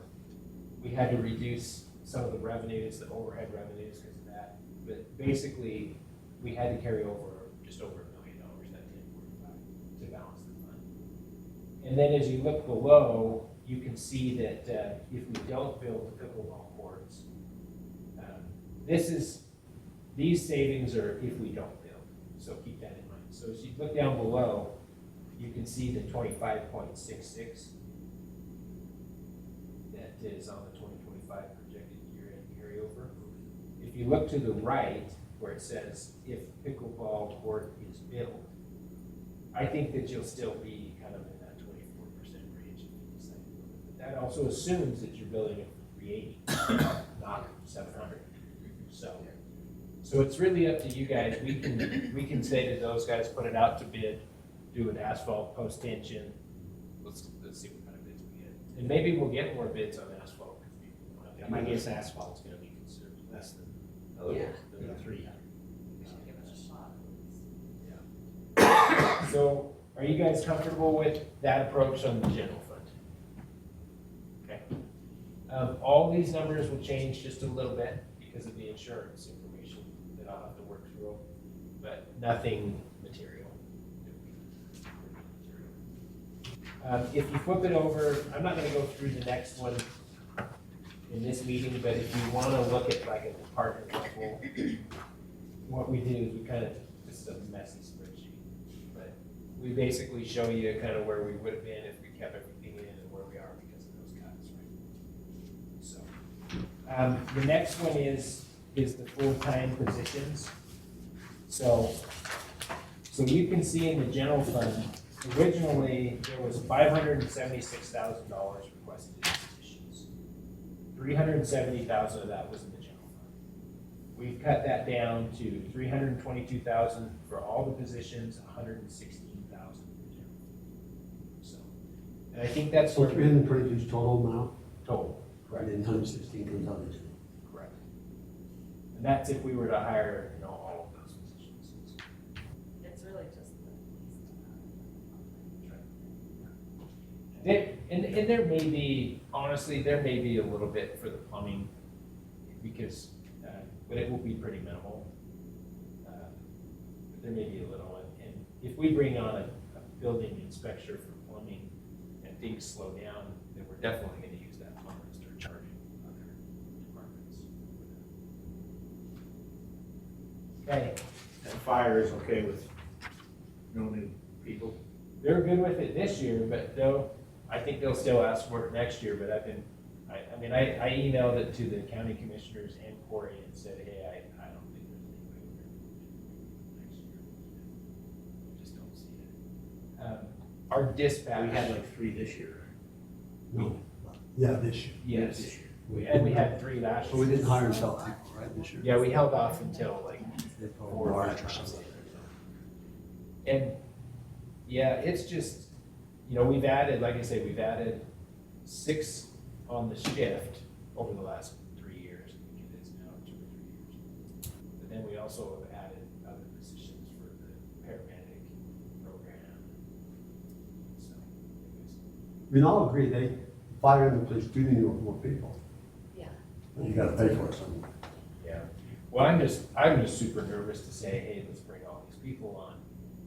We had to reduce some of the revenues, the overhead revenues because of that. But basically, we had to carry over just over $1 million, that 1045, to balance the fund. And then as you look below, you can see that if we don't build the pickleball courts, these savings are if we don't build. So keep that in mind. So as you look down below, you can see the 25.66 that is on the 2025 projected year-end carryover. If you look to the right, where it says if pickleball court is built, I think that you'll still be kind of in that 24% range if you decide to build it. But that also assumes that you're building it for 380, not 700. So it's really up to you guys. We can say to those guys, put it out to bid, do an asphalt post tension. Let's see what kind of bids we get. And maybe we'll get more bids on asphalt. Yeah, my guess asphalt's gonna be considerably less than the 300. Give it a shot. So are you guys comfortable with that approach on the general fund? Okay. All these numbers will change just a little bit because of the insurance information that I'll have to work through, but nothing material. If you flip it over, I'm not gonna go through the next one in this meeting, but if you wanna look at like a department level, what we do is we kind of, this is a messy spreadsheet, but we basically show you kind of where we would have been if we kept everything in and where we are because of those cuts, right? So, the next one is the full-time positions. So So you can see in the general fund, originally, there was $576,000 requested in positions. 370,000 of that was in the general fund. We've cut that down to 322,000 for all the positions, 116,000 in the general fund. So, and I think that's So where. 322 is total amount, Total, correct. and then 116 comes out of the general. Correct. And that's if we were to hire, all of those positions. It's really just the police. And there may be, honestly, there may be a little bit for the plumbing, because, but it will be pretty minimal. But there may be a little, and if we bring on a building inspector for plumbing and things slow down, then we're definitely gonna use that plumber and start charging other departments. Okay, And fire is okay with no new people? they're good with it this year, but I think they'll still ask for it next year, but I emailed it to the county commissioners and Corey and said, hey, I don't think there's any way we're gonna do it next year. I just don't see it. Our dispatch. We had like 3 this year. No, yeah, this year. Yes, This year. and we had 3 last So year. we didn't hire and sell people, right, this year? Yeah, we held off until like April, 4 or March 5 or something. And, yeah, it's just, we've added, like I say, we've added 6 on the shift over the last 3 years. I think it is now 2 or 3 years. But then we also have added other positions for the paramedic program. So, We all agree, fire and the police do need more people. Yeah. But you gotta pay for it somewhere. yeah. Well, I'm just super nervous to say, hey, let's bring all these people on,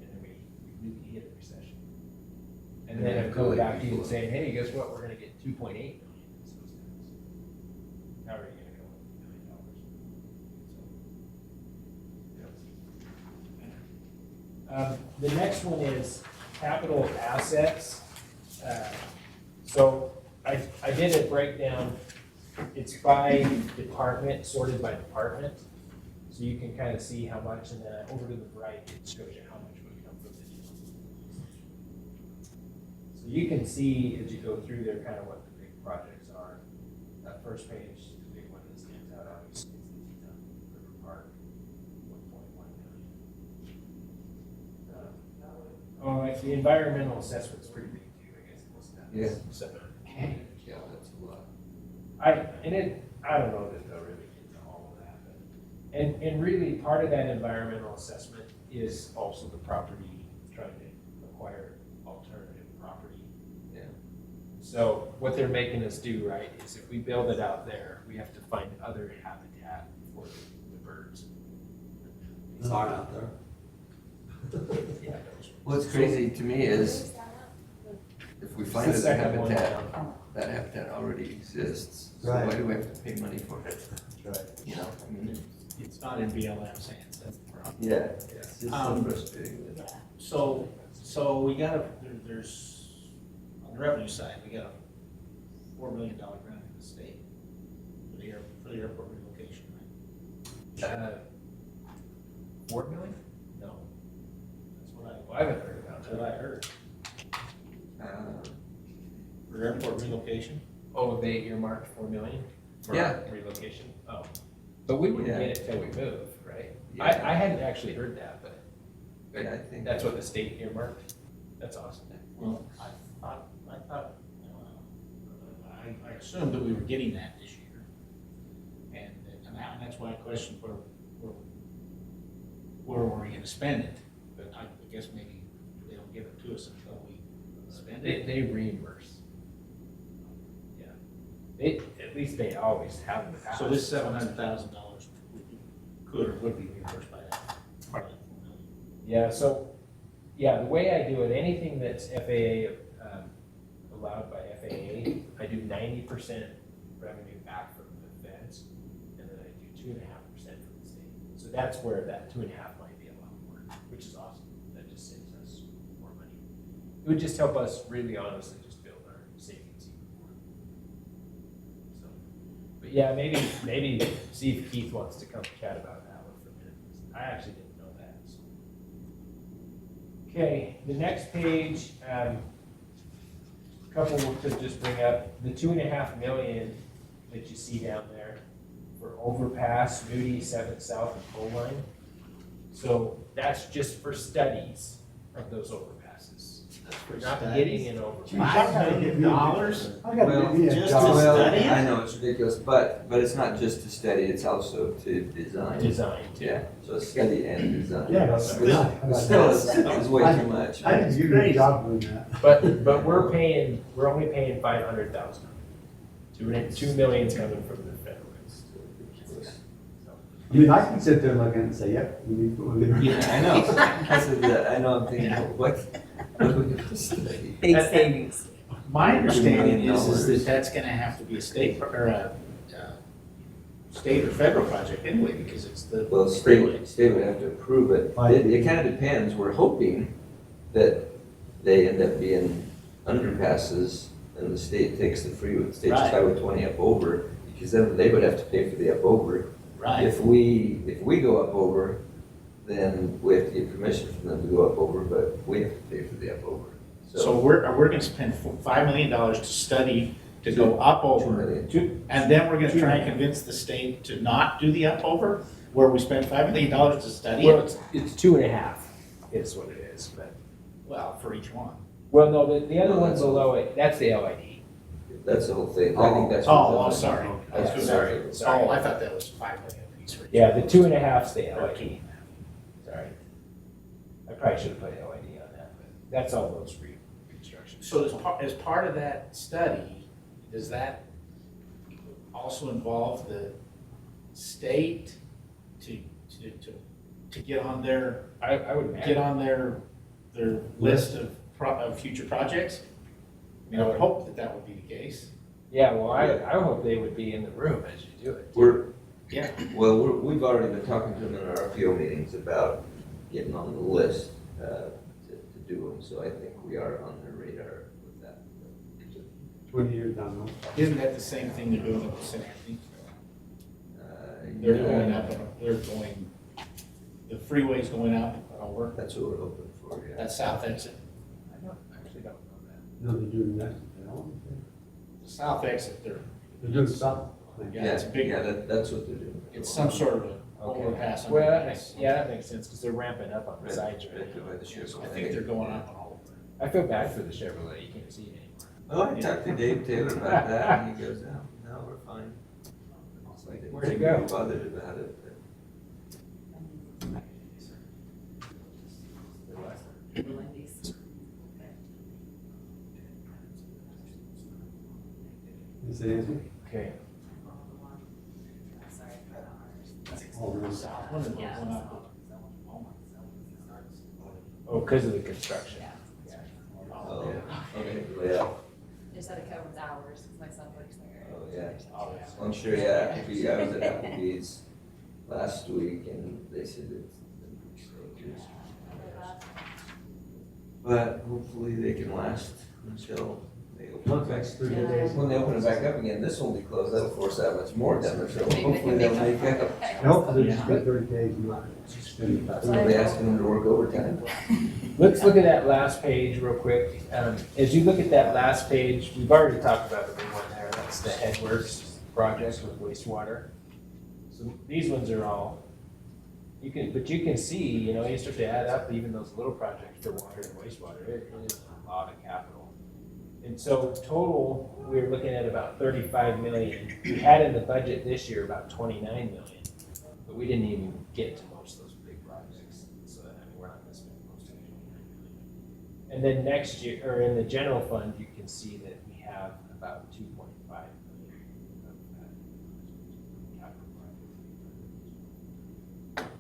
and then we really hit a recession. And then I'm coming back to you and saying, hey, guess what, we're gonna get 2.8 million in sales tax. How are you gonna come up with $1 million? The next one is capital assets. So I did a breakdown, it's by department, sorted by department. So you can kind of see how much, and then over to the right, it shows you how much would come from the deal. So you can see as you go through there kind of what the big projects are. That first page, the big one that stands out obviously is the Teton River Park, 1.1 million. Oh, the environmental assessment's pretty big too, I guess. It was that. Yeah. 700K. Yeah, that's a lot. I don't know that they'll really get to all of that, but, and really, part of that environmental assessment is also the property, trying to acquire alternative property. Yeah. So what they're making us do, right, is if we build it out there, we have to find other habitat for the birds. There's aren't out there. Yeah. What's crazy to me is, if we find It's the that second one habitat, down. that habitat already exists, so Right. why do we have to pay money for it? That's right. You know, I mean, It's not in BLM's hands, that's the problem. yeah, it's just so frustrating. that- So we got there's, on the revenue side, we got a $4 million grant from the state for the airport relocation, right? 4 million? No, That's what I haven't heard about that's what that. I heard. Uh, For airport relocation? Oh, they earmarked 4 million for Yeah. relocation? Oh, but we wouldn't Yeah. get it till we move, right? Yeah. I hadn't actually heard that, but Yeah, I think. that's what the state earmarked? That's awesome. Well, I thought, I assumed that we were getting that this year. And that's why I questioned where were we gonna spend it? But I guess maybe they don't give it to us until we spend it. They reimburse. Yeah. At least they always have in the past. So this $700,000 could or would be reimbursed by that. Part of that $4 million. Yeah, so, the way I do it, anything that's FAA, allowed by FAA, I do 90% revenue back from the feds, and then I do 2.5% from the state. So that's where that 2.5 might be a lot more, which is awesome. That just saves us more money. It would just help us really honestly just build our savings even more. So, but yeah, maybe see if Keith wants to come chat about that one for a minute. I actually didn't know that, so. Okay, the next page, couple to just bring up, the 2.5 million that you see down there for overpass, Moody, 7th South, and Pole Line. So that's just for studies of those overpasses. We're not getting an overpass. $5 million? I gotta Well, give me a just job. to Well, study it? I know, it's ridiculous, but it's not just to study, it's also to design. Design, too. Yeah, so study and design. Yeah, that's Which still is way too much. I didn't give you a job doing that. But we're only paying 500,000. 2 million's coming from the federal. I mean, I can sit there and look at it and say, yep, we need to. Yeah, I know, because of that, I know, I'm thinking, what are we gonna study? Big savings. My understanding is $2 million. that that's gonna have to be a state, or a state or federal project anyway, because it's the. Well, state would have to approve it. It kind of depends. We're hoping that they end up being underpasses and the state takes the freeway, state Right. Highway 20 up over, because then they would have to pay for the up over. Right, If we go up over, then we have to get permission from them to go up over, but we have to pay for the up over. so we're gonna spend $5 million to study, to go up 2 over. million. And then we're gonna try and convince the state to not do the up over, where we spent $5 million to study Well, it? it's 2.5 is what it is, but, Well, for each one. well, no, the other No, one that's- below it, that's the LID. That's the whole thing. I think that's. Oh, sorry. Yeah, sorry. Oh, I thought that was $5 million apiece for each. Yeah, the 2.5's the LID. Sorry. I probably should have put LID on that, but that's all those reconstruction. So as part of that study, does that also involve the state to get on their, I would get on their list of future projects? I mean, I would hope that that would be the case. Yeah, well, I hope they would be in the room as you do it. Yeah. We've already been talking to them in our RPO meetings about getting on the list to do them, so I think we are on their radar with that. 20 years down the road. Isn't that the same thing they're doing with St. Anthony? They're Yeah, going up, the freeway's going out over, That's what we're hoping for, yeah. that south exit. I actually don't know that. No, they're doing that. They don't. The south exit, They're doing something. yeah, it's a big, Yeah, that's what they're doing. it's some sort of an Okay. overpass. Well, that underpass. makes, yeah, that makes sense, because they're ramping up on the Right, sides right right now. by the sheriff's I think they're going up on all of them. I feel bad for the Chevrolet, you can't see it anymore. Oh, I talked to Dave Taylor about that, and he goes, no, we're fine. So I didn't Where'd it seem go? to be bothered about it, but. Is it easy? Okay. Oh, really? South one and Yeah. going up. Oh, because of the construction. Oh, okay, yeah, Just had to cover with hours, because my son works there. oh, yeah. Oh, I'm sure, yeah, Applebee's, I was at Applebee's last week, and they said it's been pretty slow, too. But hopefully they can last until they open it back. That's 30 days. When they open it back up again, this won't be closed, that'll force that much more down there, so hopefully they'll make up. I hope they just get 30 days and not extend it back. Are they asking them to work overtime? Let's look at that last page real quick. As you look at that last page, we've already talked about the big one there, that's the Headworks project with wastewater. So these ones are all, but you can see, you start to add up even those little projects for water and wastewater, it is a lot of capital. And so total, we're looking at about 35 million. We had in the budget this year about 29 million, but we didn't even get to most of those big projects. So, we're not gonna spend most of it. And then next year, or in the general fund, you can see that we have about 2.5 million of that capital project.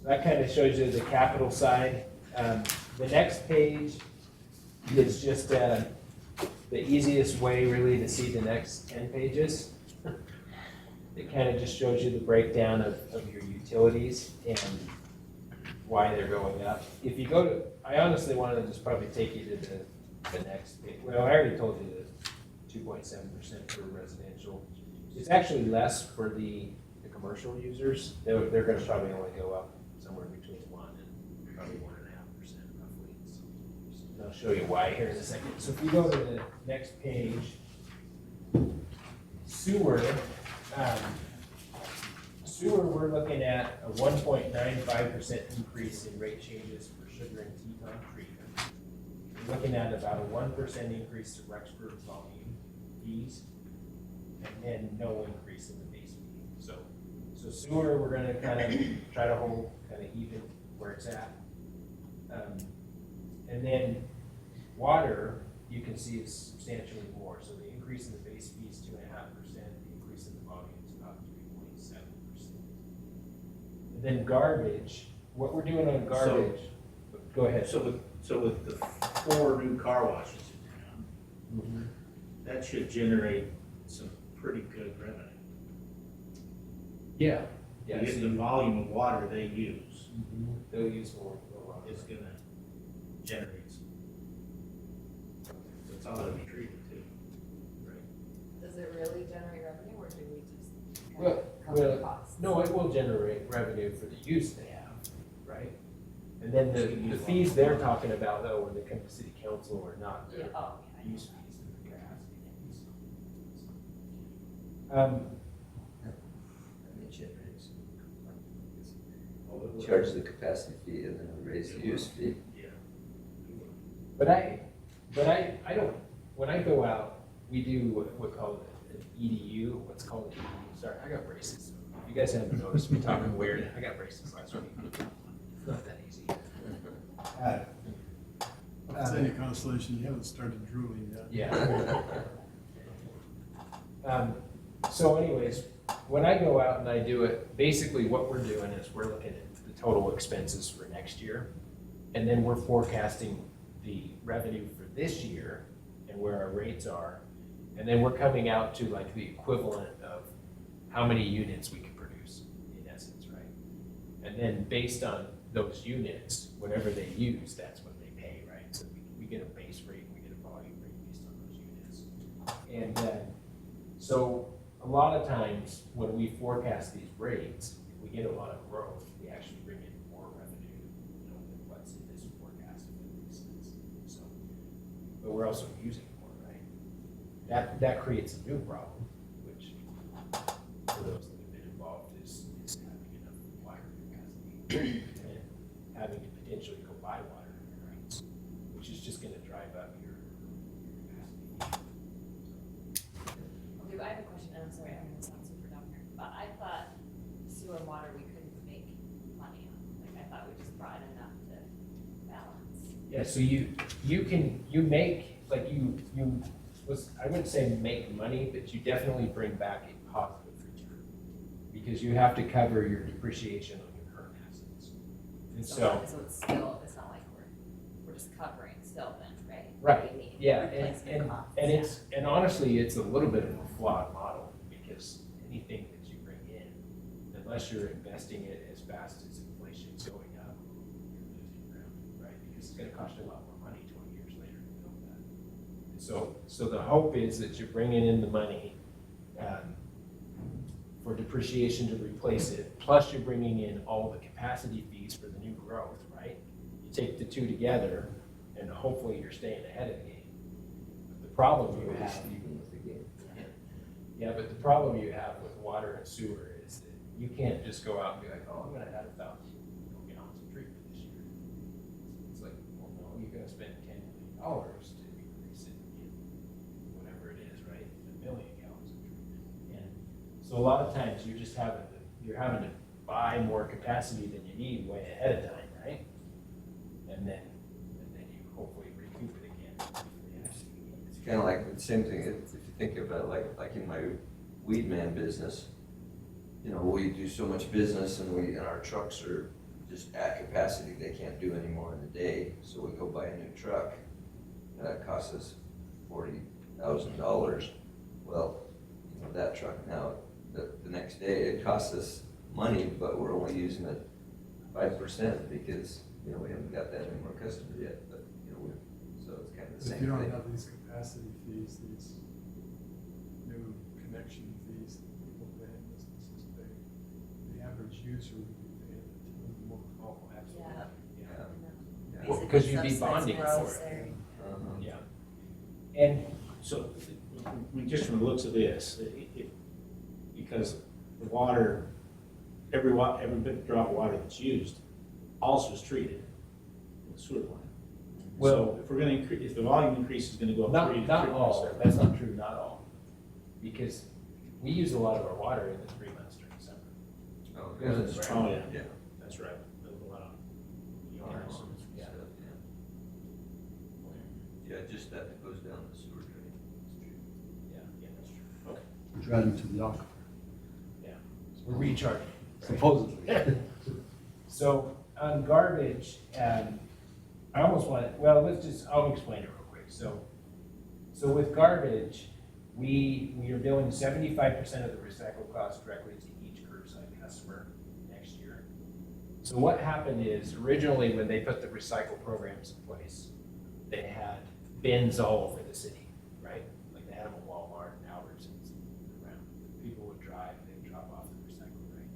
So that kind of shows you the capital side. The next page is just the easiest way really to see the next 10 pages. It kind of just shows you the breakdown of your utilities and why they're going up. If you go to, I honestly wanted to just probably take you to the next page. Well, I already told you the 2.7% for residential. It's actually less for the commercial users. They're gonna probably only go up somewhere between 1 and probably 1.5%. And I'll show you why here in a second. So if we go to the next page, sewer, sewer, we're looking at a 1.95% increase in rate changes for sugar and Teton treatment. We're looking at about a 1% increase to Rexburg volume fees, and then no increase in the base fee. So sewer, we're gonna kind of try to hold kind of even where it's at. And then water, you can see is substantially more. So the increase in the base fee is 2.5%, the increase in the volume is about 3.7%. And then garbage, what we're doing on garbage, go ahead. So with the 4 new car washes in town, that should generate some pretty good revenue. Yeah. Yeah, You get the volume of water they use, they'll use more. it's gonna generate some. It's all gonna be treated too. Does it really generate revenue, or do we just kind Well, of cover the costs? No, it will generate revenue for the use they have, right? And then the fees they're talking about though, when they come to city council are not Yeah, their oh, yeah. use fees, they're capacity fees. They generate Oh, it will. charge the capacity fee and then raise the use fee. Yeah. But I don't, when I go out, we do what we call an EDU, what's called an EDU, sorry, I got braces. If you guys haven't noticed me talking weird, I got braces last week. It's not that easy. If it's any consolation, you haven't started drooling yet. Yeah. So anyways, when I go out and I do it, basically what we're doing is we're looking at the total expenses for next year. And then we're forecasting the revenue for this year and where our rates are. And then we're coming out to like the equivalent of how many units we can produce in essence, right? And then based on those units, whatever they use, that's what they pay, right? So we get a base rate, we get a volume rate based on those units. And so a lot of times when we forecast these rates, if we get a lot of growth, we actually bring in more revenue, you know, than what's in this forecast, if that makes sense. So, but we're also using more, right? That creates a new problem, which for those that have been involved is having enough water capacity and having to potentially go buy water, right? Which is just gonna drive up your capacity. Okay, but I have a question, and I'm sorry, I'm gonna sound super dumb here, but I thought sewer and water we couldn't make money on. Like, I thought we just brought enough to balance. Yeah, so you make, like I wouldn't say make money, but you definitely bring back a positive return. Because you have to cover your depreciation on your current assets. And so, it's still, it's not like we're just covering still then, right? right, We need yeah, replacement costs, and honestly, it's a little bit of a flawed model, because anything that you bring in, unless you're investing it as fast as inflation's going up, you're losing ground, right? Because it's gonna cost you a lot more money 20 years later to build that. And so the hope is that you're bringing in the money for depreciation to replace it, plus you're bringing in all the capacity fees for the new growth, right? You take the two together, and hopefully you're staying ahead of the game. But the problem you have, yeah, but the problem you have with water and sewer is that you can't just go out and be like, oh, I'm gonna add 1,000 gallons of treatment this year. It's like, well, no, you're gonna spend $10 million to increase it in whatever it is, right? 1 million gallons of treatment. And so a lot of times you're having to buy more capacity than you need way ahead of time, right? And then you hopefully recoup it again. It's kind of like the same thing, if you think about like in my weed man business, you know, we do so much business and our trucks are just at capacity, they can't do any more in a day, so we go buy a new truck, and that costs us $40,000. Well, you know, that truck now, the next day, it costs us money, but we're only using it 5% because, you know, we haven't got that many more customers yet, but, you know, so it's kind of the If same you don't thing. have these capacity fees, these new connection fees that people pay in businesses pay, the average user would be paying a ton more. Oh, absolutely. Yeah. Yeah. Basically because you'd be Subsidize bonding growth for it. there. Yeah. And So, just from the looks of this, because the water, every bit drop of water that's used also is treated in the sewer plant. Well- So if we're gonna increase, if the volume increase is gonna go up not, 3 to not 3%. all, that's not true, not all. Because we use a lot of our water in the 3 months during the summer. Oh, Yeah, that's that's right. Oh, yeah. Yeah. That's right. There's a lot of yards. Yeah. Yeah, just that goes down the sewer drain. Yeah, that's true. Okay. It's right into the aquifer, We're recharging. supposedly. So on garbage, I almost want, well, I'll explain it real quick. So with garbage, we are billing 75% of the recycle cost directly to each curbside customer next year. So what happened is originally when they put the recycle programs in place, they had bins all over the city, right? Like they had them at Walmart and Albertsons around. People would drive, they'd drop off the recycle, right?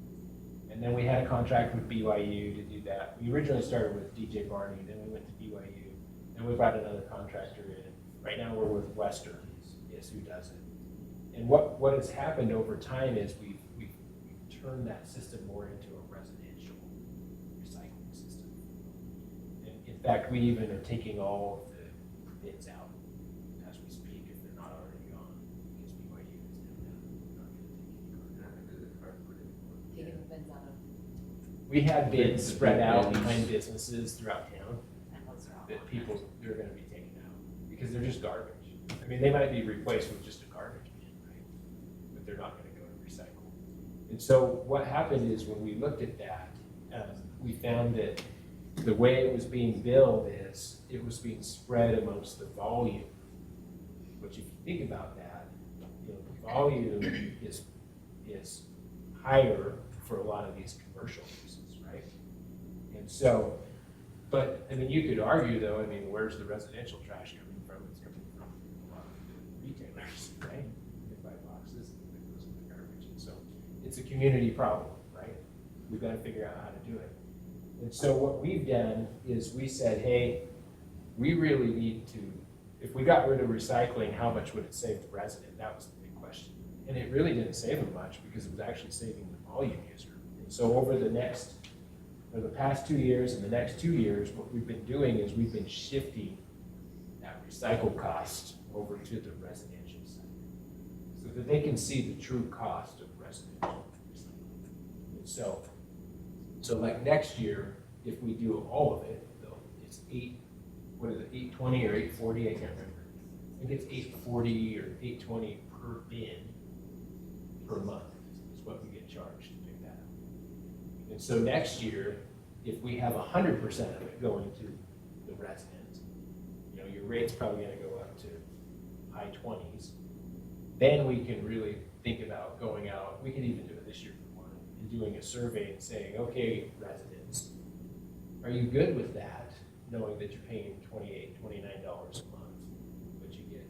And then we had a contract with BYU to do that. We originally started with DJ Barney, then we went to BYU, then we brought another contractor in. Right now we're with Western, is who does it. And what has happened over time is we've turned that system more into a residential recycling system. And in fact, we even are taking all of the bids out as we speak, if they're not already gone, because BYU is now not gonna take any cardboard. Taking the bins out of, We had bids spread out Bins. behind businesses throughout town and those are all. that people, they're gonna be taken out, because they're just garbage. I mean, they might be replaced with just a garbage bin, right? But they're not gonna go to recycle. And so what happened is when we looked at that, we found that the way it was being billed is, it was being spread amongst the volume. Which if you think about that, you know, the volume is higher for a lot of these commercial uses, right? And so, but, I mean, you could argue though, I mean, where's the residential trash coming from? It's coming from a lot of the retailers, right? They buy boxes and it goes in the garbage. And so it's a community problem, right? We've got to figure out how to do it. And so what we've done is we said, hey, we really need to, if we got rid of recycling, how much would it save the resident? That was the big question. And it really didn't save them much because it was actually saving the volume user. And so over the past 2 years and the next 2 years, what we've been doing is we've been shifting that recycle cost over to the residential side so that they can see the true cost of residential recycling. And so like next year, if we do all of it, though, it's 820 or 840, I can't remember. I think it's 840 or 820 per bin per month is what we get charged to do that. And so next year, if we have 100% of it going to the residents, you know, your rate's probably gonna go up to high 20s. Then we can really think about going out, we could even do it this year if we wanted, and doing a survey and saying, okay, residents, are you good with that, knowing that you're paying $28, $29 a month, but you get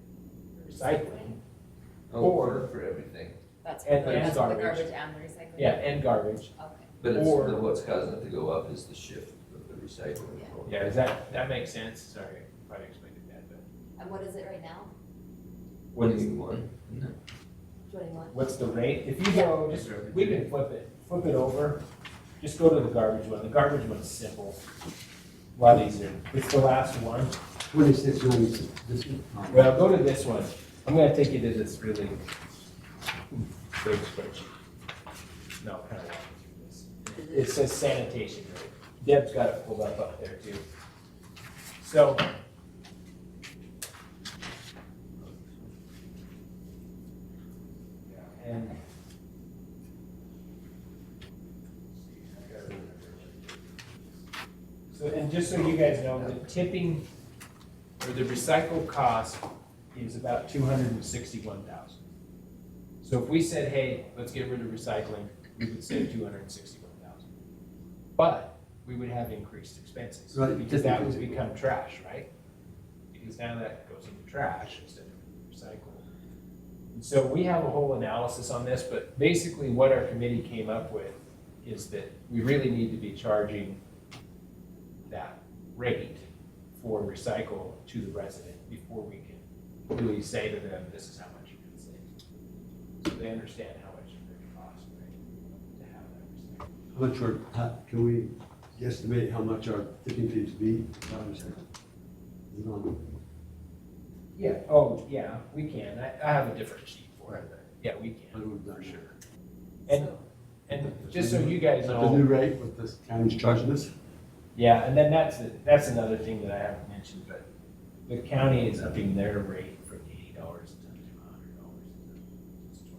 recycling? Or- For everything. That's And- for and that's for the garbage. garbage and the recycling? Yeah, and garbage. Okay. But it's, Or- what's causing it to go up is the shift of the recycling. Yeah. Yeah, does that makes sense? Sorry, I probably explained it bad, but And what is it right now? what is, 21, isn't it? 21? what's the rate? If you go, just, we can flip it over. Just go to the garbage one. The garbage one's simple. A lot easier. It's the last one. 2696, this one. Well, go to this one. I'm gonna take you to this really big spreadsheet. No, kind of walk you through this. It says sanitation rate. Deb's got it pulled up there too. So. Yeah, and. So, and just so you guys know, the tipping or the recycle cost is about 261,000. So if we said, hey, let's get rid of recycling, we would save 261,000. But we would have increased expenses. Right, Because that would typically. become trash, right? Because now that goes into trash instead of recycling. And so we have a whole analysis on this, but basically what our committee came up with is that we really need to be charging that rate for recycle to the resident before we can really say to them, this is how much you can save. So they understand how much it's going to cost, right, to have that recycle. How much can we guesstimate how much our tipping fees be? Is it on? Yeah, oh, yeah, we can. I have a different sheet for it, but yeah, we I can, would for not sure. And, So- and just so you guys The new know, rate, what this county's charging us? yeah, and then that's another thing that I haven't mentioned, but the county is upping their rate from $80 a ton to $100. It's a 25%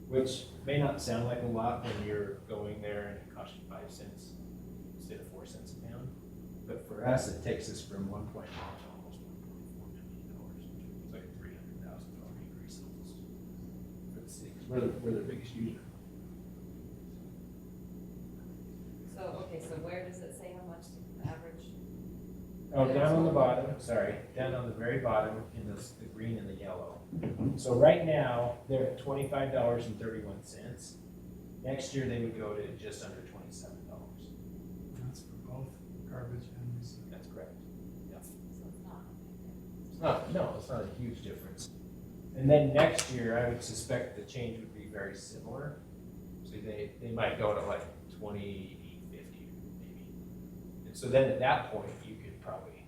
increase, which may not sound like a lot when you're going there and it costs you 5 cents instead of 4 cents a pound. But for us, it takes us from 1.1 to almost $1.4 million. It's like a $300,000 increase almost for the city, 'cause we're their biggest user. So, okay, so where does it say how much the average? Oh, down on the bottom, sorry, down on the very bottom in the green and the yellow. So right now, they're at $25.31. Next year, they would go to just under $27. That's for both garbage and recycling. That's correct. So it's not. It's not, no, it's not a huge difference. And then next year, I would suspect the change would be very similar. So they might go to like 28.50 maybe. And so then at that point, you could probably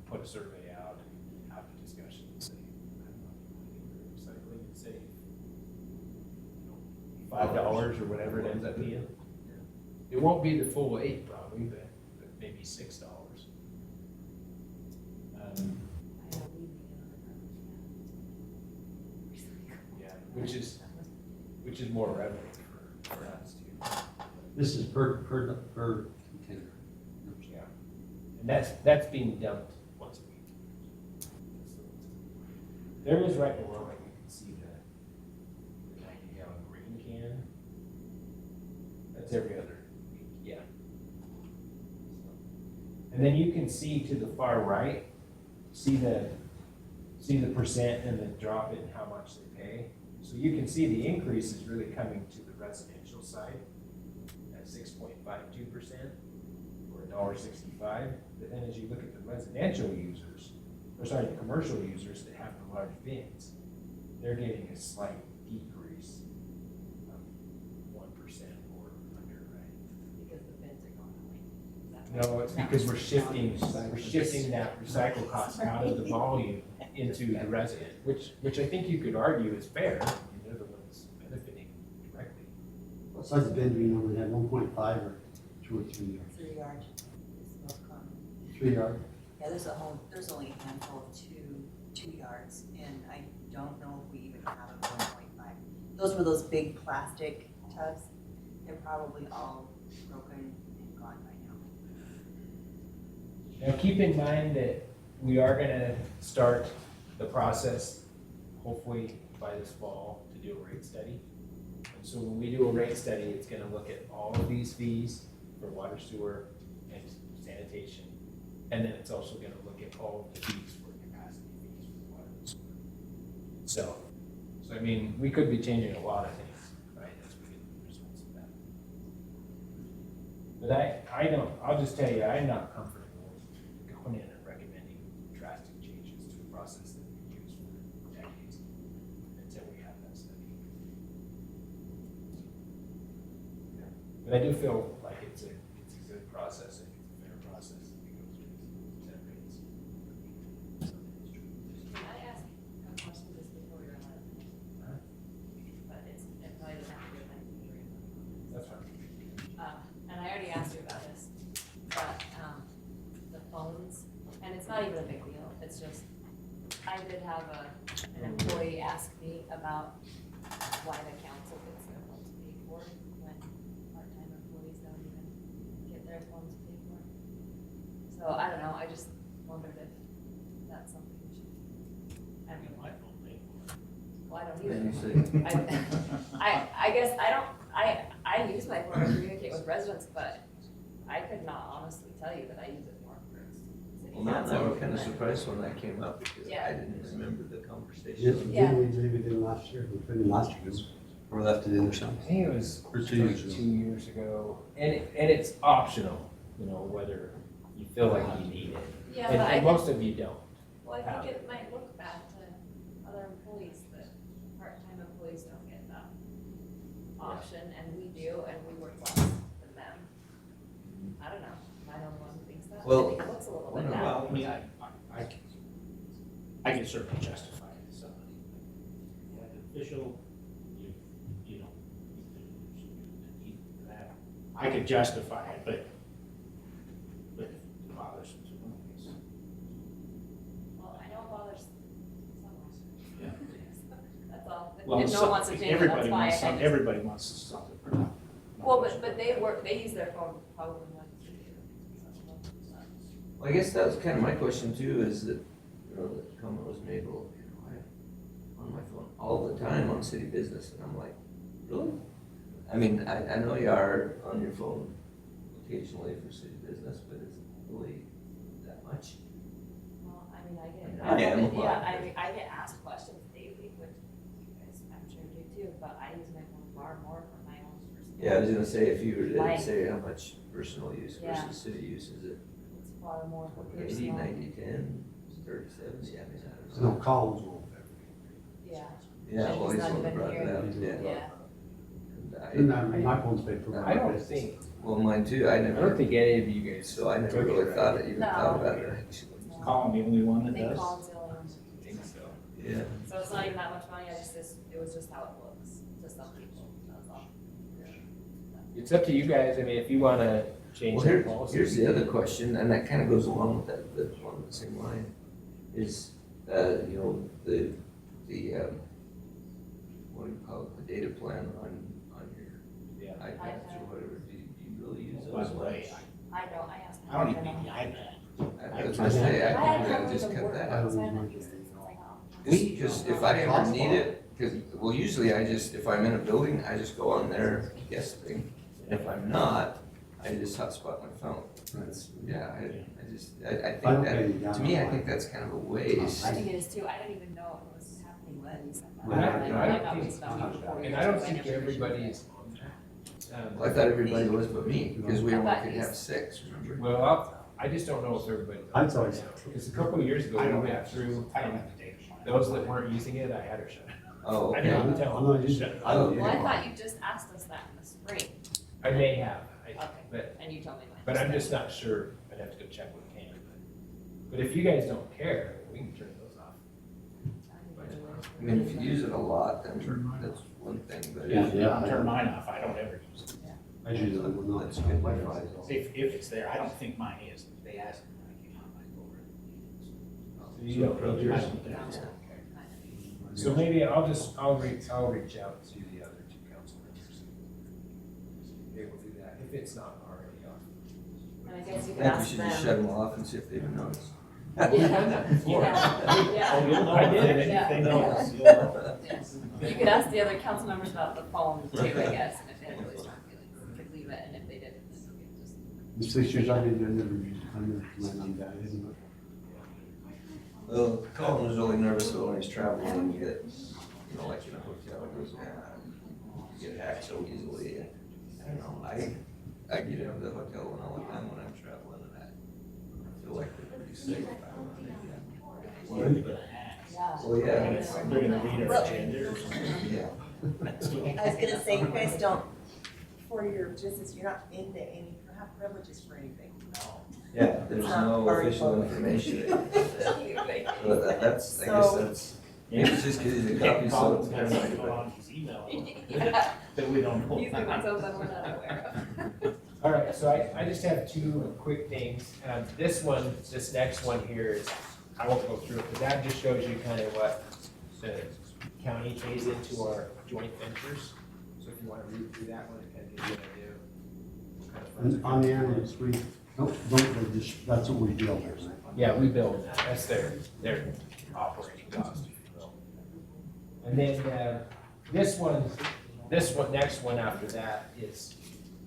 put a survey out and have a discussion and say, I don't know, recycling and say, $5 or whatever it ends up being. It won't be the full 8 probably, but maybe $6. I know we make another garbage. Yeah, which is more revenue for us too. This is per container. Yeah. And that's being dumped once a week. There is right below it, you can see the 90-gallon green can. That's every other week, yeah. And then you can see to the far right, see the percent and the drop in how much they pay. So you can see the increase is really coming to the residential side at 6.52% or $1.65. But then as you look at the residential users, or sorry, the commercial users that have the large bins, they're getting a slight decrease of 1% or under, right? Because the bins are going away. Is that right? No, it's because we're shifting that recycle cost out of the volume into the resident, which I think you could argue is fair. I mean, they're the ones benefiting directly. What size of bin do we normally have, 1.5 or 2 or 3 yards? 3 yard is most common. 3 yard? Yeah, there's only a handful of 2 yards, and I don't know if we even have a 1.5. Those were those big plastic tubs. They're probably all broken and gone by now. Now, keep in mind that we are gonna start the process, hopefully by this fall, to do a rate study. And so when we do a rate study, it's gonna look at all of these fees for water, sewer, and sanitation. And then it's also gonna look at all of the fees for capacity fees for water and sewer. So I mean, we could be changing a lot of things, right, as we get the results of that. But I'll just tell you, I'm not comfortable going in and recommending drastic changes to a process that we've used for decades until we have that study. But I do feel like it's a good process, and it's a fair process that we go through set rates. Can I ask a question just before we run out of time? But it probably doesn't have to be a time period. That's fine. And I already asked you about this, but, the phones, and it's not even a big deal, it's just, I did have an employee ask me about why the council gets their phones paid for when part-time employees don't even get their phones paid for. So I don't know, I just wondered if that's something we should, I mean, My phone paid for it. well, I don't Then you use say, it. I guess I use my phone to communicate with residents, but I could not honestly tell you that I use it more for city well, now council. I'm kind of surprised when that came up because Yeah. I didn't remember the conversation. Yes, Yeah. didn't we leave it in last year? We put it in last year, or left it in or I something? think it was Or 2 like years ago. 2 years ago, and it's optional, you know, whether you feel like you need it. Yeah, And, but I and think, most of you don't. well, I think it might look bad to other employees that part-time employees don't get that option, and we do, and we work less than them. I don't know, am I the only one who thinks that? I Well, think it looks a little well, bit no, bad. Well, I mean, I can certainly justify it to somebody. You have an official, you don't, there's a need for that. I could justify it, but it bothers some people. Well, I know it bothers someone. Yeah. That's all. Well, If no one wants to change it, that's everybody fine. wants I some- just- Everybody wants something for now. Well, but they use their phone probably more than we do. Well, I guess that was kind of my question too, is that, you know, the comment was made, well, you know, I'm on my phone all the time on city business, and I'm like, really? I mean, I know you are on your phone occasionally for city business, but is it really that much? Well, I mean, I get. I am, Yeah, but- I mean, I get asked questions daily, which you guys, I'm sure do too, but I use my phone far more for my own personal. Yeah, I was gonna say, if you were Like- to say how much personal use Yeah. versus city use, is it It's far more for 80, personal. 90, 10, 30, 70? I mean, I So don't know. Collins will. Yeah, Yeah, well, He's he's not the one that even brought it here. up, yeah. yeah. And my phone's paid for. I don't think, Well, mine too, I I don't never, think any of you guys. so I never really thought, even No. thought about it, actually. Colin, the only one I that think does? Colin's the only one. think so. Yeah. So it's not even that much money, it was just how it looks to some people, that's all. It's up to you guys, I mean, if you wanna change Well, that policy. here's the other question, and that kind of goes along with that, along the same line, is, you know, the, what do you call it, the data plan on your Yeah. iPads or whatever, do you really use By those the much? way, I don't, I asked. I don't even need the iPad. I was gonna say, I I think had I just to cut work, that so I out. haven't used it since I got home. We just, if I ever need it, cause, well, usually I just, if I'm in a building, I just go on there, guest thing, and if I'm not, I just hotspot my phone. That's, yeah, I I think don't that, pay you down. to me, I think that's kind of a waste. I think it is too, I didn't even know it was happening when you said that. And I- Like, I don't thought it think- was about 4 And years I don't ago, think never everybody appreciated is on that. Well, I thought everybody was but me, because we I only thought could you- have 6, remember? Well, I just don't know if everybody's. I'd tell you. Because a couple of years ago, I we don't went have, through, I don't have the data plan. those that weren't using it, I had her shut it. Oh, I okay. didn't tell I'm them not to using shut it. it. I don't Well, I either. thought you just asked us that in the spring, I may have, okay, but, and you told me. but I'm just not sure, I'd have to go check with Cam. But if you guys don't care, we can turn those off. I mean, if you use it a lot, then that's one thing, but Yeah, if, Yeah. I turn mine off, I don't ever use it. I usually will not. that's good. If it's there, I don't think mine is, they asked me, I came out, I go over it. You don't need yours? I don't think so. So maybe I'll reach out to the other two council members. They will do that, if it's not already off. And I guess you I could think we ask should just them. shut them off and see if they even notice. Yeah. Yeah. Oh, you'll know I if did. anything Yeah. else, you'll know. You could ask the other council members about the phone too, I guess, and if they had really strong feelings, you could leave it, and if they didn't, then you could just. The 6 years I've been doing it, I never went on that, isn't it? Well, Colin was really nervous though when he's traveling and you get, you know, like in a hotel, he goes, man, you get hacked so easily. And I don't know, I get into the hotel room all the time when I'm traveling and I feel like they're pretty safe. Yeah. Well, yeah. They're gonna read our agenda or something. Yeah. I was gonna say, you guys don't, for your business, you're not into any, have privileges for anything. Yeah, there's no official information. But that's, I guess that's, maybe it's just because he's a copy, so. Colin's got something on his email Yeah. that we don't know. He's doing something we're not aware of. All right, so I just have two quick things. This next one here is, I won't go through it, but that just shows you kind of what the county pays into our joint ventures. So if you want to read through that one, it kind of gives you an idea of what kind of funds And are on the coming through. ambulance, we, don't, that's what we deal with, right? Yeah, we build that, that's their operating cost, if you will. And then, next one after that is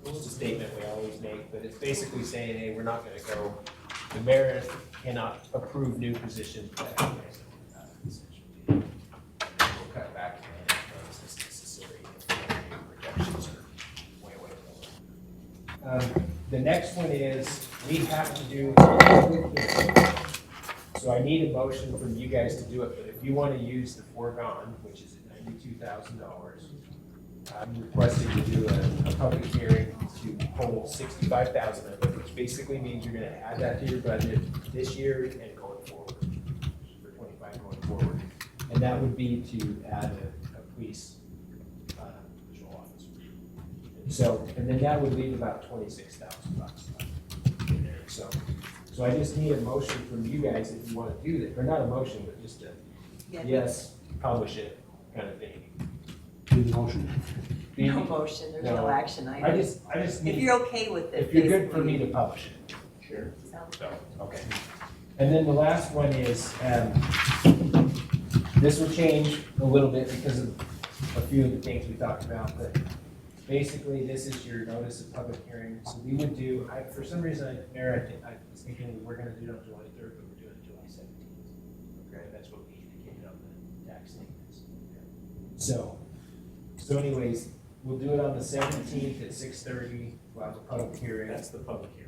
just a statement we always make, but it's basically saying, hey, we're not gonna go, the mayor cannot approve new positions. We'll cut back if it's necessary, if reductions are way lower. The next one is, we have to do a public hearing. So I need a motion from you guys to do it, but if you want to use the foregone, which is at $92,000, I'm requesting to do a public hearing to pull 65,000 of it, which basically means you're gonna add that to your budget this year and going forward, for 25 going forward. And that would be to add a police, patrol officer. So, and then that would leave about $26,000 in there, so I just need a motion from you guys if you wanna do that, or not a motion, but just a, yes, publish it, kind of thing. Do the motion. No motion, there's no No. action I item. just If need, you're okay with it. if you're good for basically. me to publish it. Sure. Sounds So, okay. And then the last one is, this will change a little bit because of a few of the things we talked about, but basically, this is your notice of public hearing. So we would do, for some reason, Mayor, I was thinking we were gonna do it on July 3rd, but we're doing it July 17th. Okay, that's what we indicated on the tax statements. So anyways, we'll do it on the 17th at 6:30. We'll have a public hearing. That's the public hearing.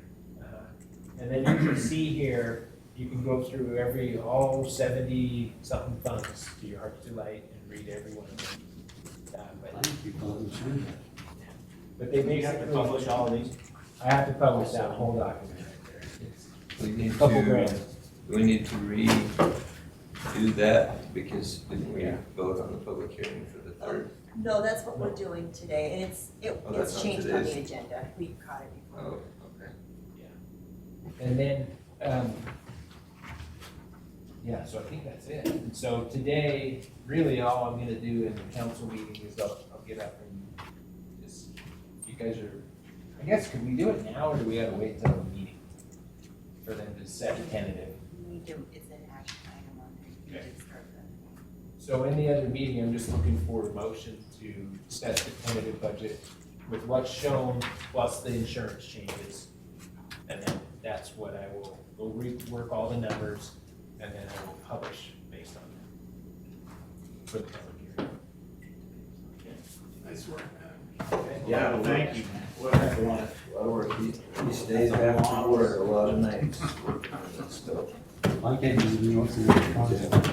And then you can see here, you can go through all 70-something funds to your heart's delight and read every one of them. But they We have to basically, publish all of these. I have to publish that whole document right there. It's We need a couple to, grand. we need to redo that because didn't we Yeah. vote on the public hearing for the third? No, that's what we're doing today, and Oh, that's it's on changed on the today's. agenda. We caught it before. Oh, okay. And then, yeah, so I think that's it. And so today, really all I'm gonna do in the council meeting is I'll get up and just, you guys are, I guess, could we do it now or do we gotta wait until the meeting for them to set a tentative? We need to, it's an action item on there. You Okay. need to start that. So in the other meeting, I'm just looking for a motion to set the tentative budget with what's shown plus the insurance changes. And then that's what I will, we'll rework all the numbers and then I will publish based on that for the public hearing. Nice work, man. Yeah, well, thank you, man. What a heck of a lot. A lot of work. He stays after work a lot of nights working on that stuff. I can't use it, what's in the contract.